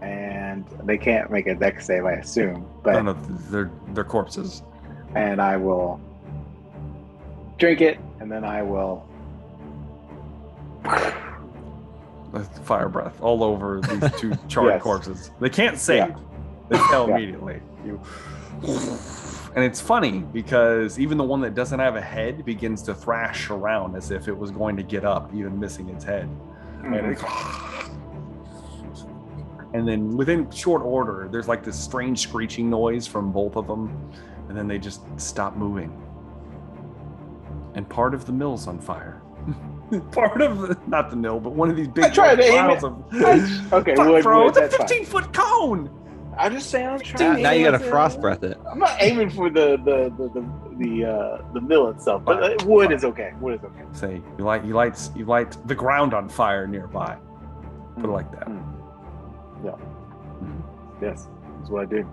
And they can't make a dex save, I assume. But No, they're corpses. and I will drink it, and then I will. Fire breath all over these 2 charred Yes. corpses. They can't save. Yeah. They fail Yeah. immediately. And it's funny because even the one that doesn't have a head begins to thrash around as if it was going to get up, even missing its head. And then within short order, there's like this strange screeching noise from both of them, and then they just stop moving. And part of the mill's on fire. Not the mill, but one of these big I tried to aim piles it. of. Okay, Fuck, wood, bro, wood, it's a that's fine. 15-foot cone. I'm just saying, I'm trying. Now you gotta frost breath it. I'm not aiming for the mill itself, but wood is okay. Wood is okay. Say you light the ground on fire nearby. Put it like that. Yeah. Yes, that's what I did.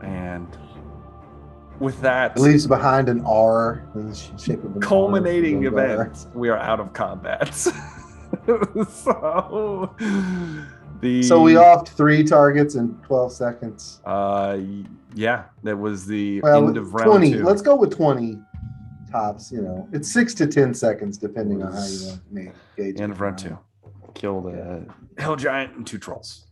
And with that It leaves behind an R in the shape of an culminating R. event, we are out of combat. So So we offed 3 targets in 12 seconds. Yeah, that was the Well, end of round 20. 2. Let's go with 20 tops. It's 6 to 10 seconds depending on how you want to gauge. End of round 2. Killed a hill giant and 2 trolls.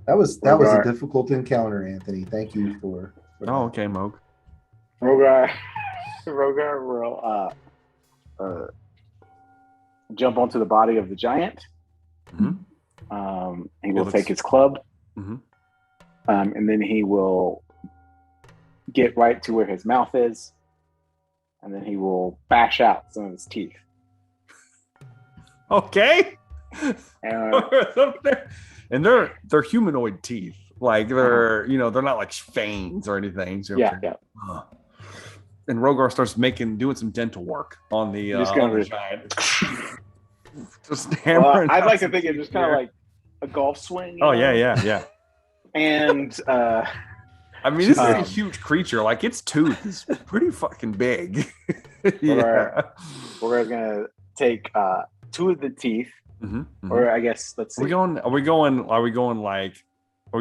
That was a difficult encounter, Anthony. Thank you for that. Oh, okay, Moog. Rogar will jump onto the body of the giant. Mm-hmm. He will take his club, Mhm. and then he will get right to where his mouth is, and then he will bash out some of his teeth. Okay. And, And they're humanoid teeth. Like they're they're not like fangs or anything. So yeah. And Rogar starts doing some dental work on the giant. Just hammering. I'd like to think it's just kind of like a golf swing. Oh yeah. And I mean, this is a huge creature. Like its tooth is pretty fucking big. We're gonna take 2 of the teeth, or I guess let's see. Are we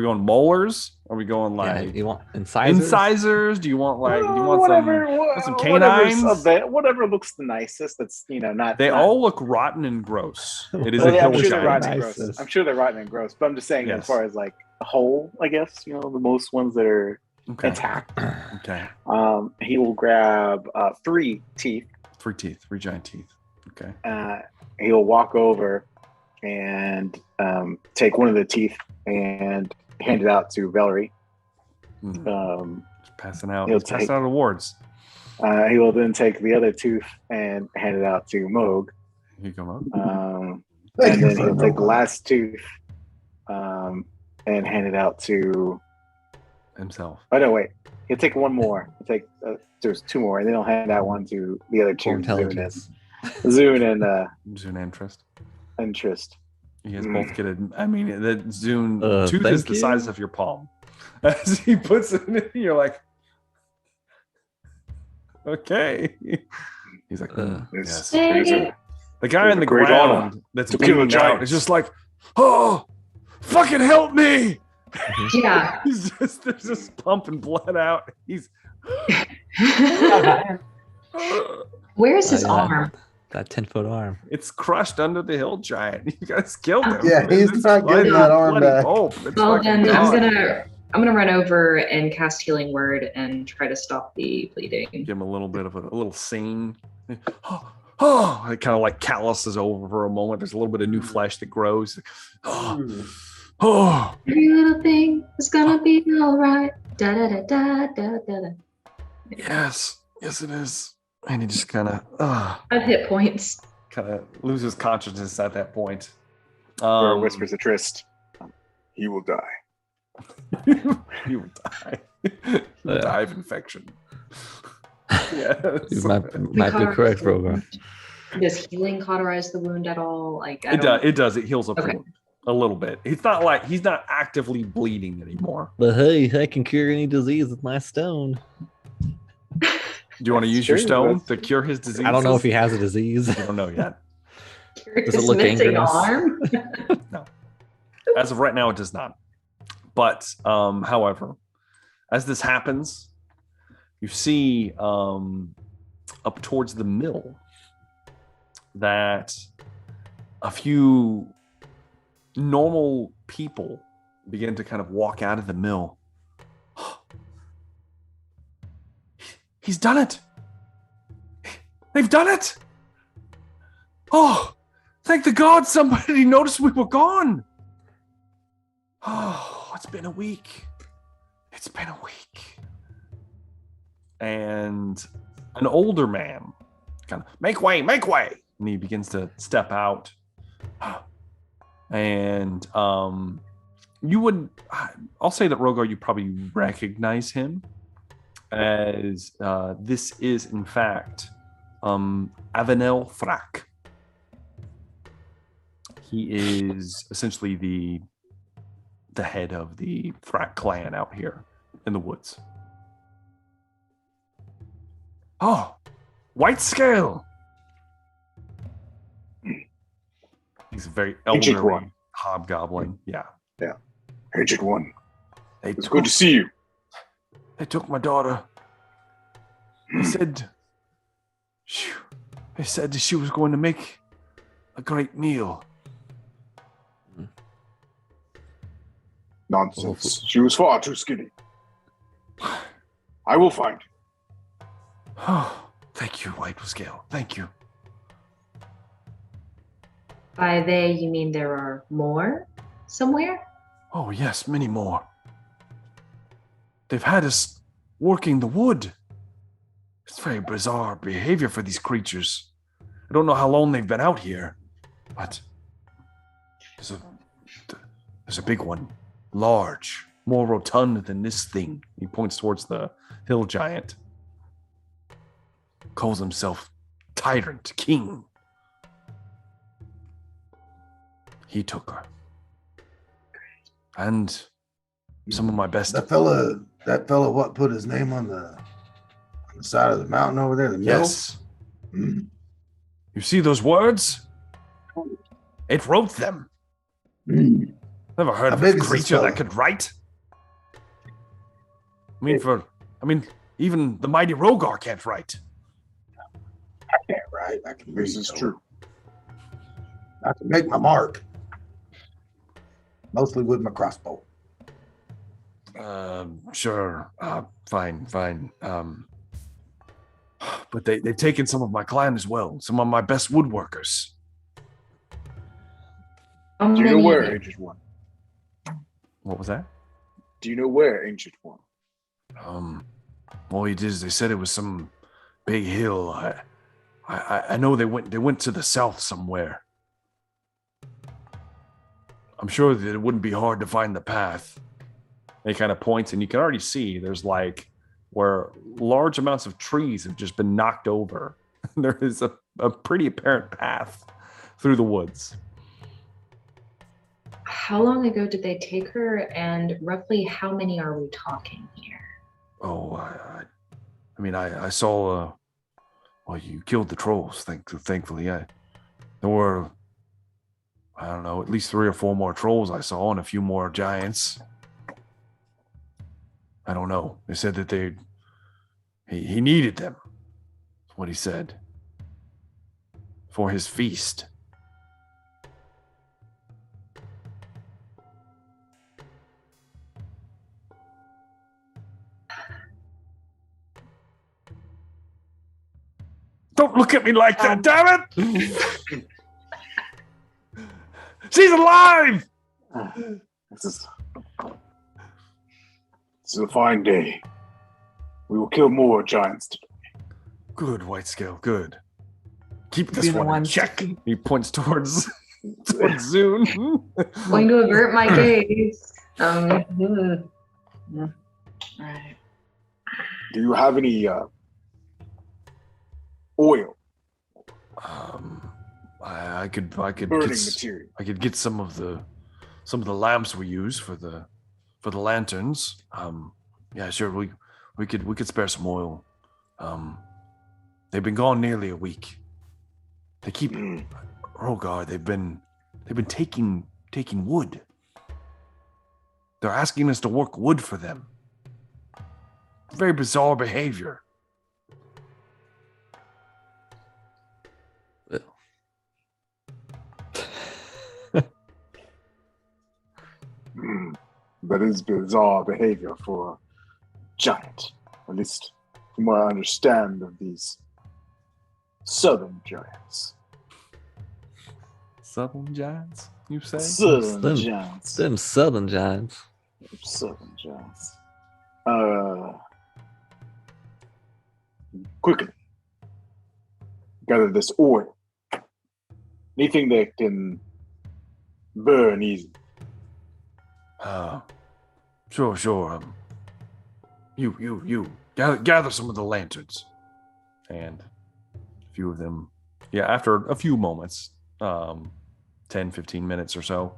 going molars? Are we going like you want incisors? Incisors? Do you want some canines? Whatever looks the nicest. That's not. They all look rotten and gross. It is I'm a hill sure they're rotten giant. and gross. I'm sure they're rotten and gross. But I'm just saying, as far as like the whole, I guess the most ones that are intact. Okay. He will grab 3 teeth. 3 teeth. 3 giant teeth. Okay. He'll walk over and take one of the teeth and hand it out to Valerie. Just passing out. He's passing out awards. He will then take the other tooth and hand it out to Moog. Here you go, Moog. And then he'll take the last tooth and hand it out to himself. Oh no, wait. He'll take one more. He'll take there's 2 more, and then he'll hand that one to the other 2. Zune and Trist. And Trist. You guys both get I mean, the Zune tooth is the size of your palm. As he puts it in, you're like, okay. He's like, yes. The guy on the ground that's bleeding out is just like, oh, fucking help me. Yeah. They're just pumping blood out. He's. Where's his arm? That 10-foot arm. It's crushed under the hill giant. You guys killed him. Yeah, he's not getting that arm back. Well, then I'm gonna run over and cast Healing Word and try to stop the bleeding. Give him a little bit of a little sing. Oh, it kind of like calluses over for a moment. There's a little bit of new flesh that grows. Oh, every little thing is gonna be all right. Da da da da da da. Yes, it is. And he just kind of at hit points. Kind of loses consciousness at that point. Or whispers to Trist, "He will die." He will die. He'll die of infection. Yeah, you might be correct, Rogar. Does healing cauterize the wound at all? It does. It heals up the wound a little bit. It's not like he's not actively bleeding anymore. But hey, I can cure any disease with my stone. Do you want to use your stone to cure his disease? I don't know if he has a disease. I don't know yet. Does it look dangerous? No. As of right now, it does not. But, however, as this happens, you see up towards the mill that a few normal people begin to kind of walk out of the mill. He's done it. They've done it. Oh, thank the gods somebody noticed we were gone. Oh, it's been a week. And an older man kind of, make way. And he begins to step out. And I'll say that Rogar, you probably recognize him as this is in fact Avenel Thrak. He is essentially the head of the Thrak clan out here in the woods. Oh, White Scale. He's a very elderly hobgoblin. Yeah. Aged One. It's good to see you. They took my daughter. They said she was going to make a great meal. Nonsense. She was far too skinny. I will find. Oh, thank you, White Scale. Thank you. By they, you mean there are more somewhere? Oh, yes, many more. They've had us working the wood. It's very bizarre behavior for these creatures. I don't know how long they've been out here, but there's a big one, large, more rotund than this thing. He points towards the hill giant. Calls himself Tyrant King. He took her. And some of my best. That fella, what put his name on the side of the mountain over there? The middle? Yes. You see those words? It wrote them. Never heard of a creature that could write. I mean, even the mighty Rogar can't write. I can't write. I can read. This is true. I can make my mark. Mostly with my crossbow. Sure. Fine. But they've taken some of my clan as well. Some of my best woodworkers. Do you know where, Ancient One? What was that? Do you know where, Ancient One? All it is, they said it was some big hill. I know they went to the south somewhere. I'm sure that it wouldn't be hard to find the path. And he kind of points, and you can already see there's like where large amounts of trees have just been knocked over. There is a pretty apparent path through the woods. How long ago did they take her, and roughly how many are we talking here? Oh, I saw. Well, you killed the trolls. Thankfully, there were, I don't know, at least 3 or 4 more trolls I saw, and a few more giants. I don't know. They said that he needed them. That's what he said. For his feast. Don't look at me like that, damn it! She's alive! This is a fine day. We will kill more giants today. Good, White Scale, good. Keep this one in check. He points towards Zune. Going to avert my gaze. Right. Do you have any oil? I could burning material. I could get some of the lamps we use for the lanterns. Yeah, sure. We could spare some oil. They've been gone nearly a week. They keep Rogar. They've been taking wood. They're asking us to work wood for them. Very bizarre behavior. That is bizarre behavior for a giant. At least from what I understand of these southern giants. Southern giants, you say? Southern giants. Them southern giants. Southern giants. Quickly. Gather this oil. Anything that can burn easy. Sure. You gather some of the lanterns, and a few of them. Yeah, after a few moments, 10, 15 minutes or so,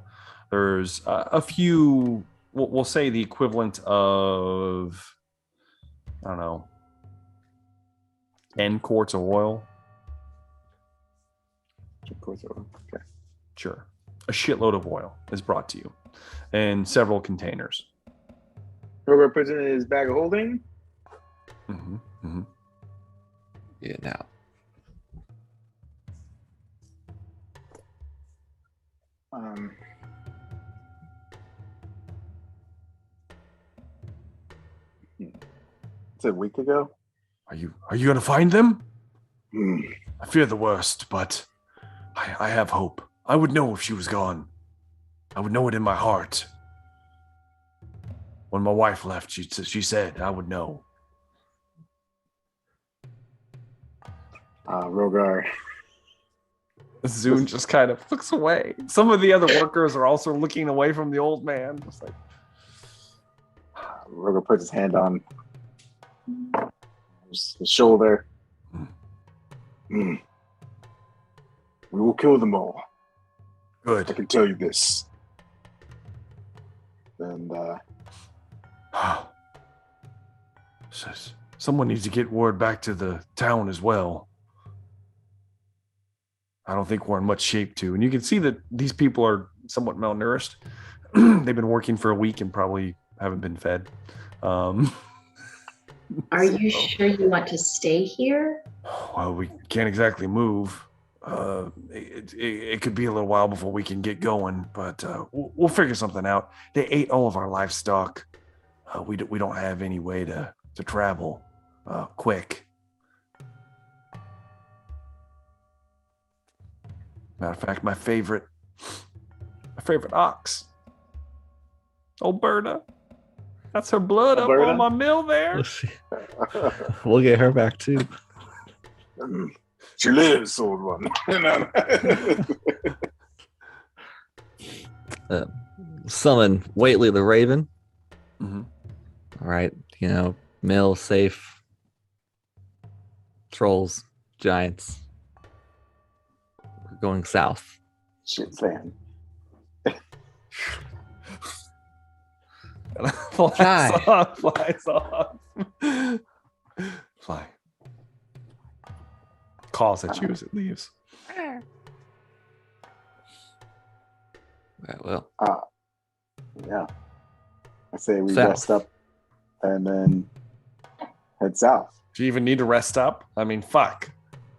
there's a few. We'll say the equivalent of, I don't know, 10 quarts of oil. 10 quarts of oil. Okay. Sure. A shitload of oil is brought to you in several containers. Rogar puts it in his bag of holding. Yeah, now. It's a week ago. Are you gonna find them? I fear the worst, but I have hope. I would know if she was gone. I would know it in my heart. When my wife left, she said I would know. Rogar. Zune just kind of looks away. Some of the other workers are also looking away from the old man. Just like Rogar puts his hand on his shoulder. We will kill them all. Good. I can tell you this. And says someone needs to get word back to the town as well. I don't think we're in much shape to. And you can see that these people are somewhat malnourished. They've been working for a week and probably haven't been fed. Are you sure you want to stay here? Well, we can't exactly move. It could be a little while before we can get going, but we'll figure something out. They ate all of our livestock. We don't have any way to travel quick. Matter of fact, my favorite ox, Alberta. That's her blood Alberta? up on my mill there. We'll get her back too. She lives, old one. Summon Waitley the Raven. Mm-hmm. All right, mill safe. Trolls, giants. We're going south. Shit, Sam. Flies off. Fly. Calls at you as it leaves. Well, Yeah. I say we South. rest up and then head south. Do you even need to rest up? I mean, fuck.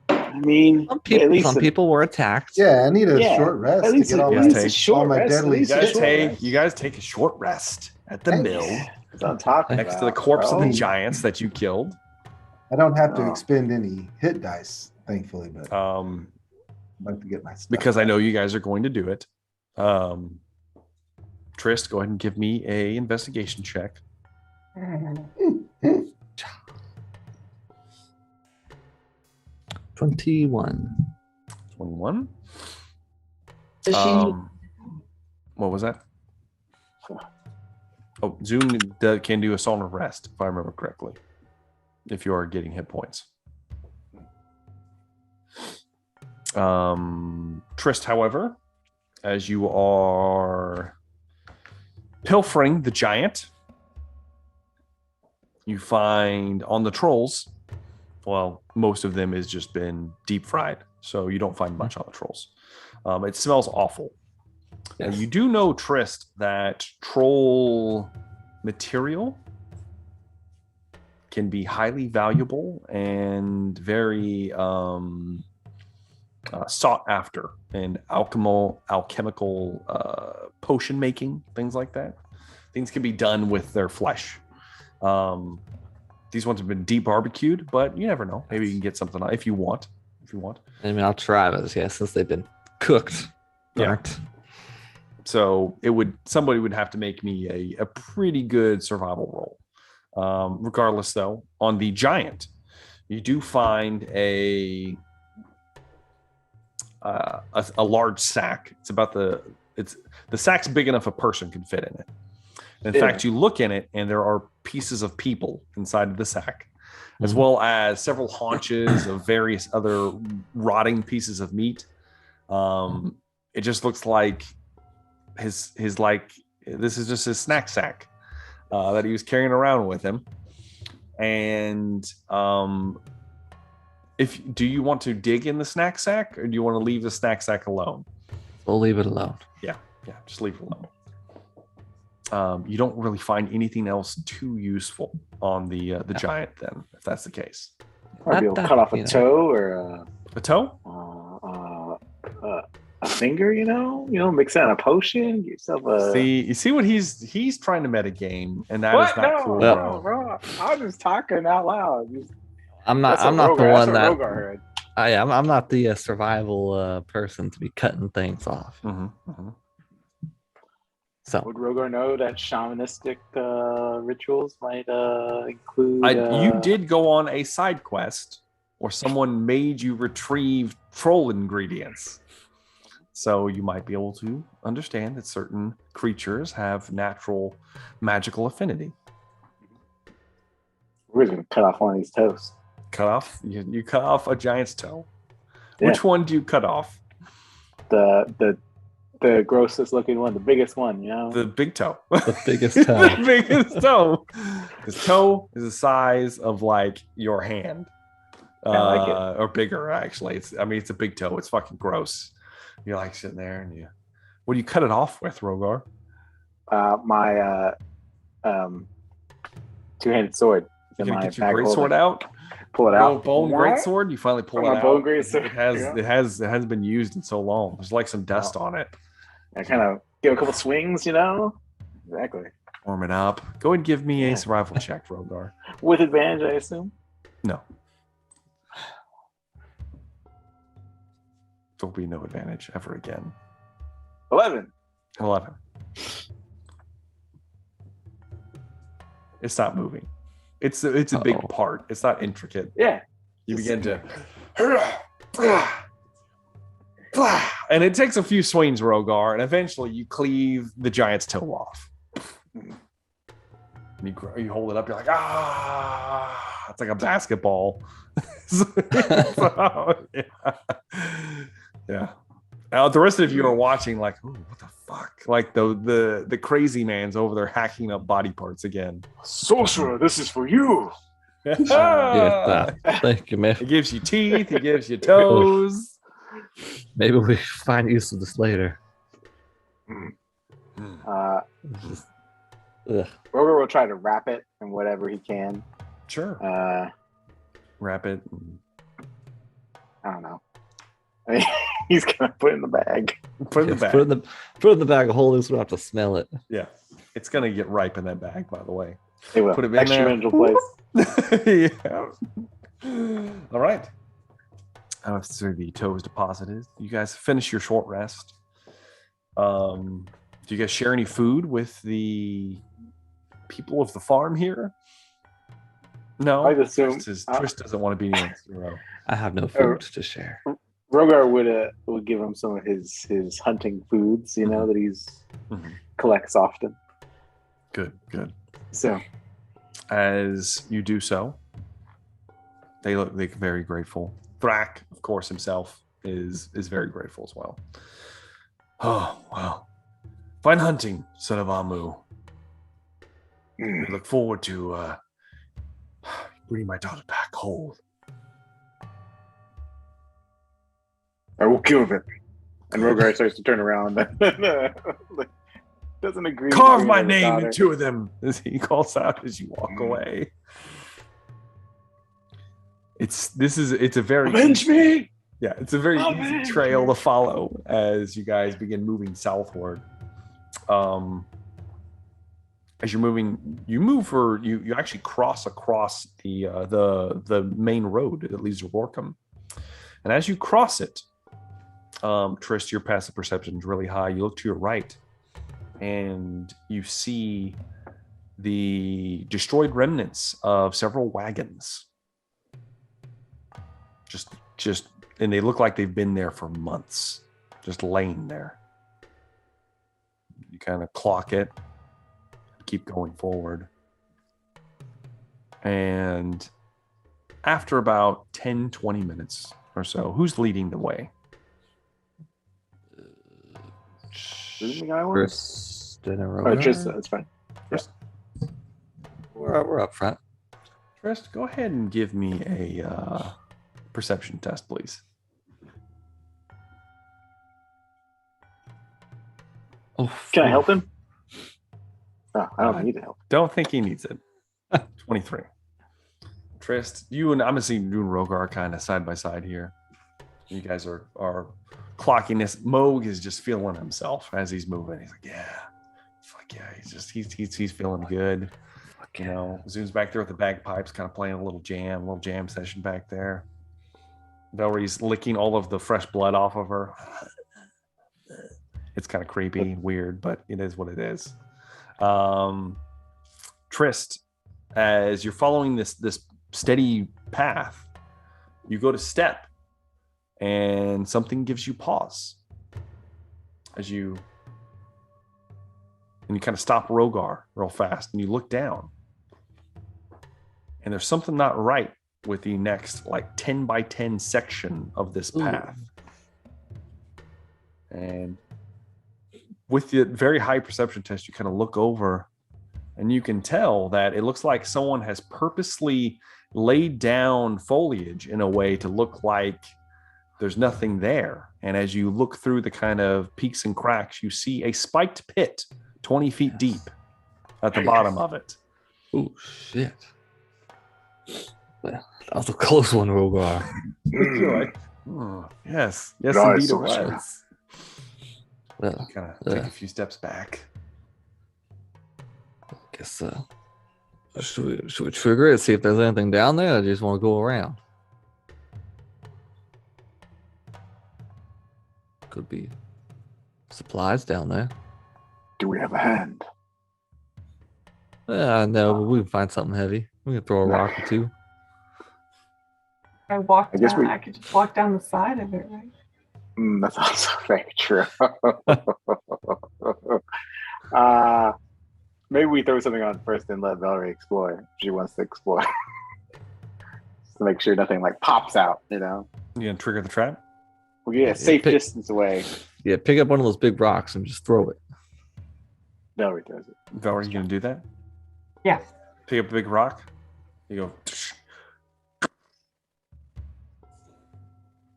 I mean, some at people were attacked. Yeah, I need a Yeah, short rest at least to get all at my, least a least a short all my rest, at deadly. least a You guys take a short rest at the mill That's what I'm talking next about, to the corpse of bro. the giants that you killed. I don't have to Oh. expend any hit dice, thankfully, but I'd like to get my stuff. Because I know you guys are going to do it. Trist, go ahead and give me a investigation check. 21. 21. Does she need What was that? Oh, Zune can do a Song of Rest, if I remember correctly, if you are getting hit points. Trist, however, as you are pilfering the giant, you find on the trolls, well, most of them has just been deep fried, so you don't find much on the trolls. It smells awful. Yes. You do know, Trist, that troll material can be highly valuable and very sought after in alchemical potion making, things like that. Things can be done with their flesh. These ones have been deep barbecued, but you never know. Maybe you can get something if you want. I mean, I'll try this, since they've been cooked. Burnt. So somebody would have to make me a pretty good survival roll. Regardless, though, on the giant, you do find a large sack. The sack's big enough a person can fit in it. In fact, you look in it, and there are pieces of people inside of the sack, as well as several haunches of various other rotting pieces of meat. It just looks like this is just his snack sack that he was carrying around with him. And do you want to dig in the snack sack, or do you want to leave the snack sack alone? We'll leave it alone. Yeah, just leave it alone. You don't really find anything else too useful on the giant, then, if that's the case. Might be able to cut off a toe or a toe, a finger. Mix that in a potion. Get yourself a. You see what he's trying to metagame, and that is not cool. No, bro. I'm just talking out loud. I'm not the one that. I'm not the survival person to be cutting things off. So would Rogar know that shamanistic rituals might include? You did go on a side quest or someone made you retrieve troll ingredients. So you might be able to understand that certain creatures have natural magical affinity. We're just gonna cut off one of these toes. Cut off? You cut off a giant's toe. Yeah. Which one do you cut off? The grossest looking one, the biggest one, you know? The big toe. The biggest toe. The biggest toe. His toe is the size of like your hand. I like it. Or bigger, actually. It's a big toe. It's fucking gross. You're like sitting there and what do you cut it off with, Rogar? My two-handed sword. You're gonna get your great sword out? Pull it out. Bone great sword. You finally pull it out. Bone great sword. It has been used in so long. There's like some dust on it. I kind of give a couple swings, you know. Exactly. Warm it up. Go ahead and give me a survival check, Rogar. With advantage, I assume. No. There'll be no advantage ever again. 11. It's not moving. It's a big part. It's not intricate. Yeah. You begin to and it takes a few swings, Rogar, and eventually you cleave the giant's toe off. And you hold it up, you're like, it's like a basketball. Yeah. Now the rest of you are watching like, ooh, what the fuck? Like the crazy man's over there hacking up body parts again. Sorcerer, this is for you. Thank you, man. He gives you teeth, he gives you toes. Maybe we find use of this later. Roger will try to wrap it in whatever he can. Sure. Wrap it. I don't know. He's gonna put it in the bag. Put it in the bag. Put it in the bag of holding so we don't have to smell it. Yeah. It's gonna get ripe in that bag, by the way. It will. Put it in extra there. mental place. Yeah. All right. After the toes deposited, you guys finish your short rest. Do you guys share any food with the people of the farm here? No. I'd assume Trish doesn't want to be in the row. I have no food to share. Rogar would give him some of his hunting foods, you know, that he's collects often. Good. So, as you do so, they look very grateful. Thrak, of course, himself is very grateful as well. Oh, wow. Fine hunting, son of Amu. We look forward to bringing my daughter back whole. I will kill them. And Rogar starts to turn around. Doesn't agree. Carve my name in two of them, as he calls out as you walk away. It's a very avenge me. Yeah, it's a very easy trail to follow as you guys begin moving southward. As you're moving, you actually cross across the main road that leads to Rorkham, and as you cross it, Trist, your passive perception is really high. You look to your right, and you see the destroyed remnants of several wagons. Just, and they look like they've been there for months, just laying there. You kind of clock it, keep going forward. And after about 10, 20 minutes or so, who's leading the way? Tristan and Oh, Tristan, that's fine. We're up front. Trist, go ahead and give me a perception test, please. Oh, can I help him? Oh, I don't need to help. Don't think he needs it. 23. Trist, you and I'm assuming you and Rogar are kind of side by side here. You guys are clocking this. Moog is just feeling himself as he's moving. He's like, yeah, fuck yeah. He's feeling good. You know, Zoom's back there with the bagpipes, kind of playing a little jam session back there. Valerie's licking all of the fresh blood off of her. It's kind of creepy, weird, but it is what it is. Trist, as you're following this steady path, You go to step, and something gives you pause as you kind of stop Rogar real fast, and you look down, and there's something not right with the next 10 by 10 section of this path. And with the very high perception test, you kind of look over, and you can tell that it looks like someone has purposely laid down foliage in a way to look like there's nothing there. And as you look through the kind of peaks and cracks, you see a spiked pit 20 feet deep at the bottom of it. Oh, shit. Well, that was a close one, Rogar. Yes, Nice, indeed it officer. was. Well, Kind of take a few steps back. I guess, should we trigger it, see if there's anything down there, or do you just want to go around? Could be supplies down there. Do we have a hand? No, but we can find something heavy. We can throw a rock or two. I could just walk down the side of it, right? That's also very true. Maybe we throw something on first and let Valerie explore. She wants to explore. Just to make sure nothing pops out, You gonna trigger the trap? Well, yeah, safe distance away. Yeah, pick up one of those big rocks and just throw it. Valerie does it. Valerie, you gonna do that? Yeah. Pick up a big rock. You go.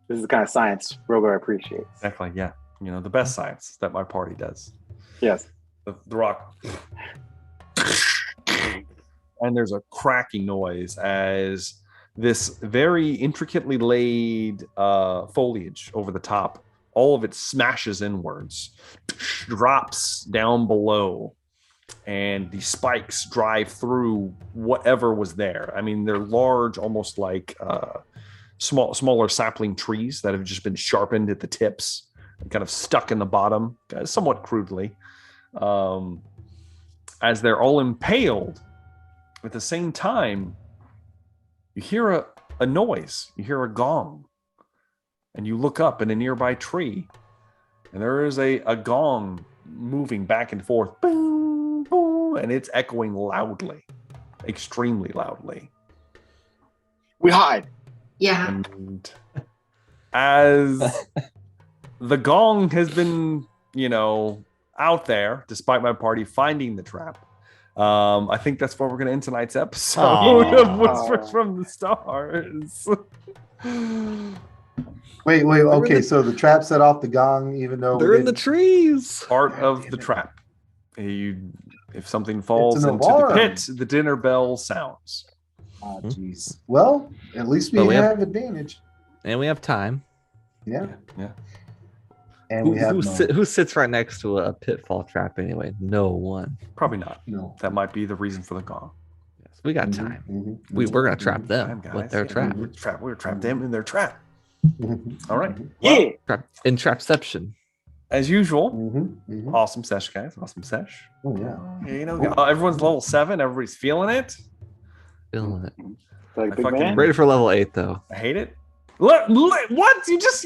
This is the kind of science Rogar appreciates. Exactly. Yeah. The best science that my party does. Yes. The rock. And there's a cracking noise as this very intricately laid foliage over the top, all of it smashes inwards, drops down below, and the spikes drive through whatever was there. I mean, they're large, almost like smaller sapling trees that have just been sharpened at the tips and kind of stuck in the bottom, somewhat crudely, as they're all impaled. At the same time, you hear a noise. You hear a gong. And you look up in a nearby tree, and there is a gong moving back and forth. Boom, boom, and it's echoing loudly, extremely loudly. We hide. Yeah. And as the gong has been, out there, despite my party finding the trap, I think that's where we're going to end tonight's episode of Whispers from the Stars. Wait. Okay, so the trap set off the gong, even though they're in the trees. Part of the trap. If something falls an into alarm. the pit, the dinner bell sounds. Oh, jeez. Well, at least we have advantage. And we have time. Yeah. And Who sits right next to a pitfall trap anyway? No one. Probably not. No. That might be the reason for the gong. Yes, we got time. Mm-hmm. We're going to trap them with their trap. We're trap them in their trap. All right. Yeah. In trapception. As usual, Mm-hmm. awesome sesh, guys. Awesome sesh. Oh, yeah. Everyone's level 7. Everybody's feeling it. Feeling it. Like I big fucking man? Ready for level 8, though. I hate it. What? You just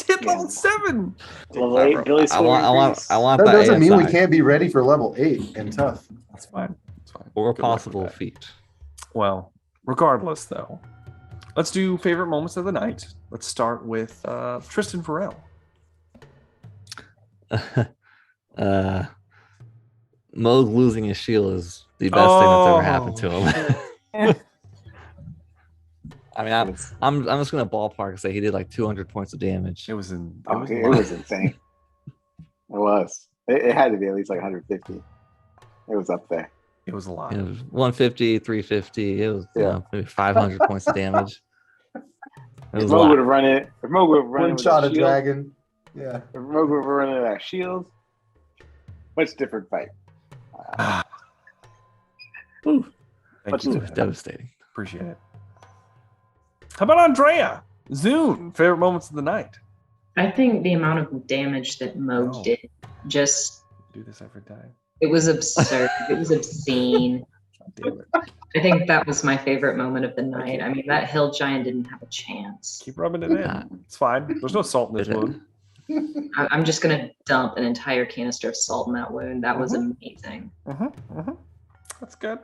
hit level 7. Level 8, Billy's I want That that doesn't mean we ASI. can't be ready for level 8 and tough. That's fine. Or a Good luck with possible that. feat. Well, regardless, though, let's do favorite moments of the night. Let's start with Tristan Farrell. Moog losing his shield is the best thing that's ever happened to him. I mean, I'm just gonna ballpark and say he did like 200 points of damage. It was in. It was insane. It was. It had to be at least 150. It was up there. It was a lot. It was 150, 350. It was maybe 500 points of damage. It was If a Mo lot. would have run it, One shot of dragon. Yeah. If Mo would have run it that shield, much different fight. Thank Much you. It was devastating. Appreciate it. How about Andrea? Zune, favorite moments of the night. I think the amount of damage that Moog did, just Do this every time. it was absurd. It was obscene. damn it. I think that was my favorite moment of the night. I mean, that hill giant didn't have a chance. Keep rubbing it in. It's fine. There's no salt in this wound. I'm just gonna dump an entire canister of salt in that wound. That was amazing. That's good.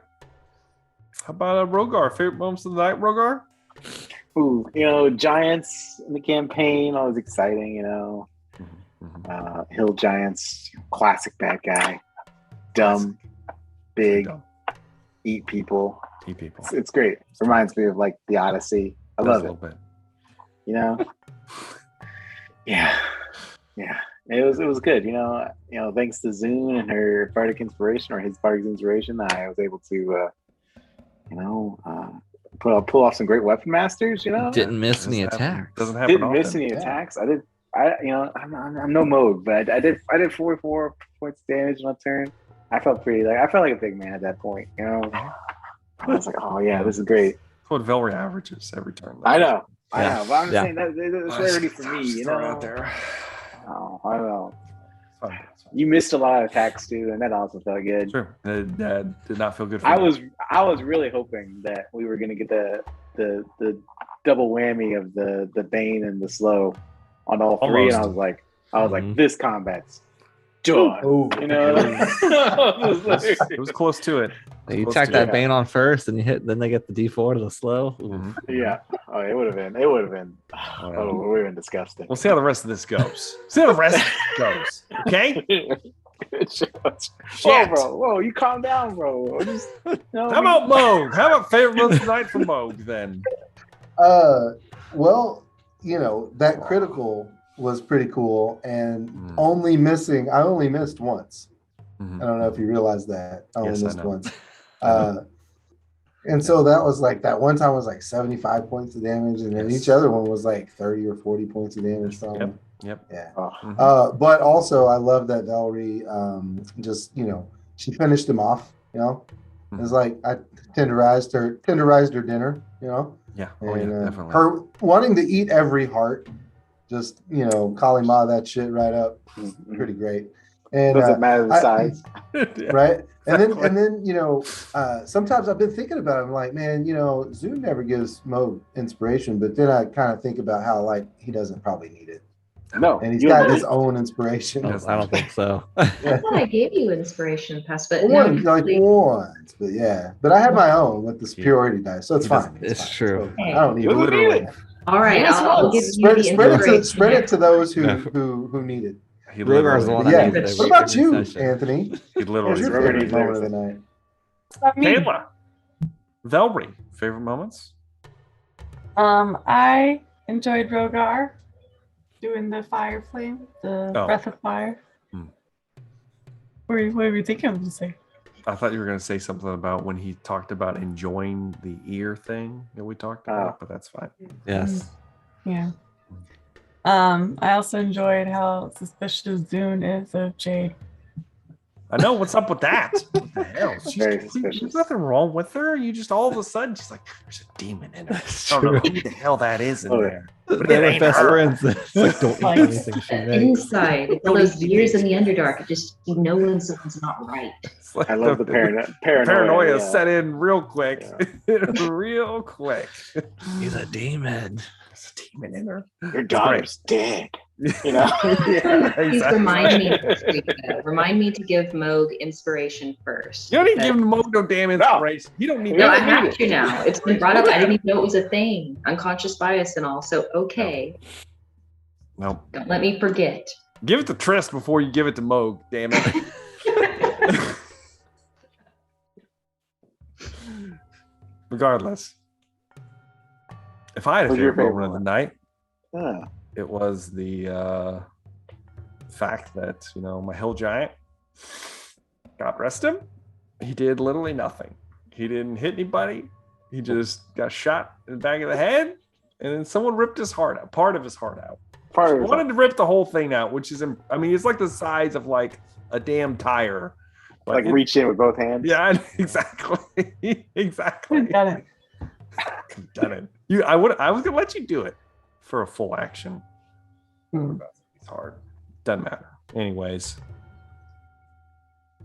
How about Rogar? Favorite moments of the night, Rogar? Ooh, giants in the campaign, always exciting, Hill giants, classic bad guy. Dumb, big, eat people. It's great. Reminds me of like the Odyssey. I love it. A little bit. Yeah. It was good. Thanks to Zune and her bardic inspiration, or his bardic inspiration, I was able to pull off some great weapon masters. Didn't miss any attacks. Doesn't happen Didn't miss any attacks. I did. I'm no Moog, but I did 44 points of damage on a turn. I felt like a big man at that point. I was like, oh yeah, this is great. That's what Velry averages every turn. I know. But I'm just saying that's rarity for me. Out there. Oh, I don't know. You missed a lot of attacks too, and that also felt good. Sure, that did not feel good for I me. I was really hoping that we were going to get the double whammy of the Bane and the slow on all three, and I was like, this combat's done. It was close to it. You attack that Bane on first, and then they get the D4 to the slow. Yeah. Oh, it would have been. It would have been. Oh, we would have been disgusting. We'll see how the rest of this goes. Okay. Whoa, bro. Whoa, you calm down, bro. How about Moog? How about favorite month tonight for Moog then? Well, that critical was pretty cool, and I only missed once. I don't know if you realized that. I only missed once. And so that was like, that one time was like 75 points of damage, and then each other one was like 30 or 40 points of damage from him. Yep. Yeah. But also I love that Valerie just, she finished him off, It's like I tenderized her dinner, Yeah. And Definitely. her wanting to eat every heart, just, Kali Ma that shit right up. Pretty great. And doesn't matter the size. Right. And then, sometimes I've been thinking about it. I'm like, man, Zoom never gives Mo inspiration, but then I kind of think about how like he doesn't probably need it. No. And he's got his own inspiration. I don't think so. I thought I gave you inspiration, Pest, but once, but yeah. But I have my own with the superiority dice, so it's fine. It's true. So I don't need it. Literally. All right, I'll give you the spread it to those who need it. Rogar's the one that needs it. What about you, Anthony? He literally. What's your favorite moment of the night? Kayla. Velry, favorite moments? I enjoyed Rogar doing the fire flame, the breath of fire. What were you thinking of to say? I thought you were going to say something about when he talked about enjoying the ear thing that we talked about, but that's fine. Yes. Yeah. I also enjoyed how suspicious Zune is of Jade. I know. What's up with that? What the hell? Very suspicious. There's nothing wrong with her. You just all of a sudden, she's like, there's a demon in her. I don't know who the hell that is in there. But They're like best friends. Like, don't do anything she makes. Inside, all those years in the Underdark, you know when something's not right. Like I love the paranoia set in real quick. Real quick. He's a demon. There's a demon in her. Your daughter's dead. Please remind me to give Moog inspiration first. You don't need to give Moog no damn inspiration. You don't need. No, I have to now. It's been brought up. I didn't even know it was a thing. Unconscious bias and all. So okay. No. Don't let me forget. Give it to Trist before you give it to Moog. Damn it. Regardless, if I had a favorite moment of the night, it was the fact that my hill giant, God rest him, he did literally nothing. He didn't hit anybody. He just got shot in the back of the head, and then someone ripped his heart out, part of his heart out. I wanted to rip the whole thing out, which is, it's like the size of like a damn tire. Like reach in with both hands. Yeah, exactly. Exactly. Done it. Done it. I was gonna let you do it for a full action. It's hard. Doesn't matter. Anyways,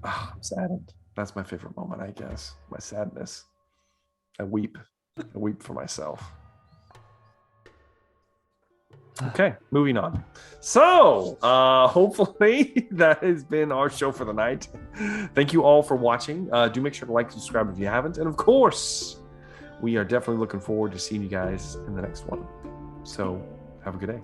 I'm saddened. That's my favorite moment, I guess. My sadness. I weep for myself. Okay, moving on. So, hopefully that has been our show for the night. Thank you all for watching. Do make sure to like and subscribe if you haven't. And of course, we are definitely looking forward to seeing you guys in the next one. So, have a good day.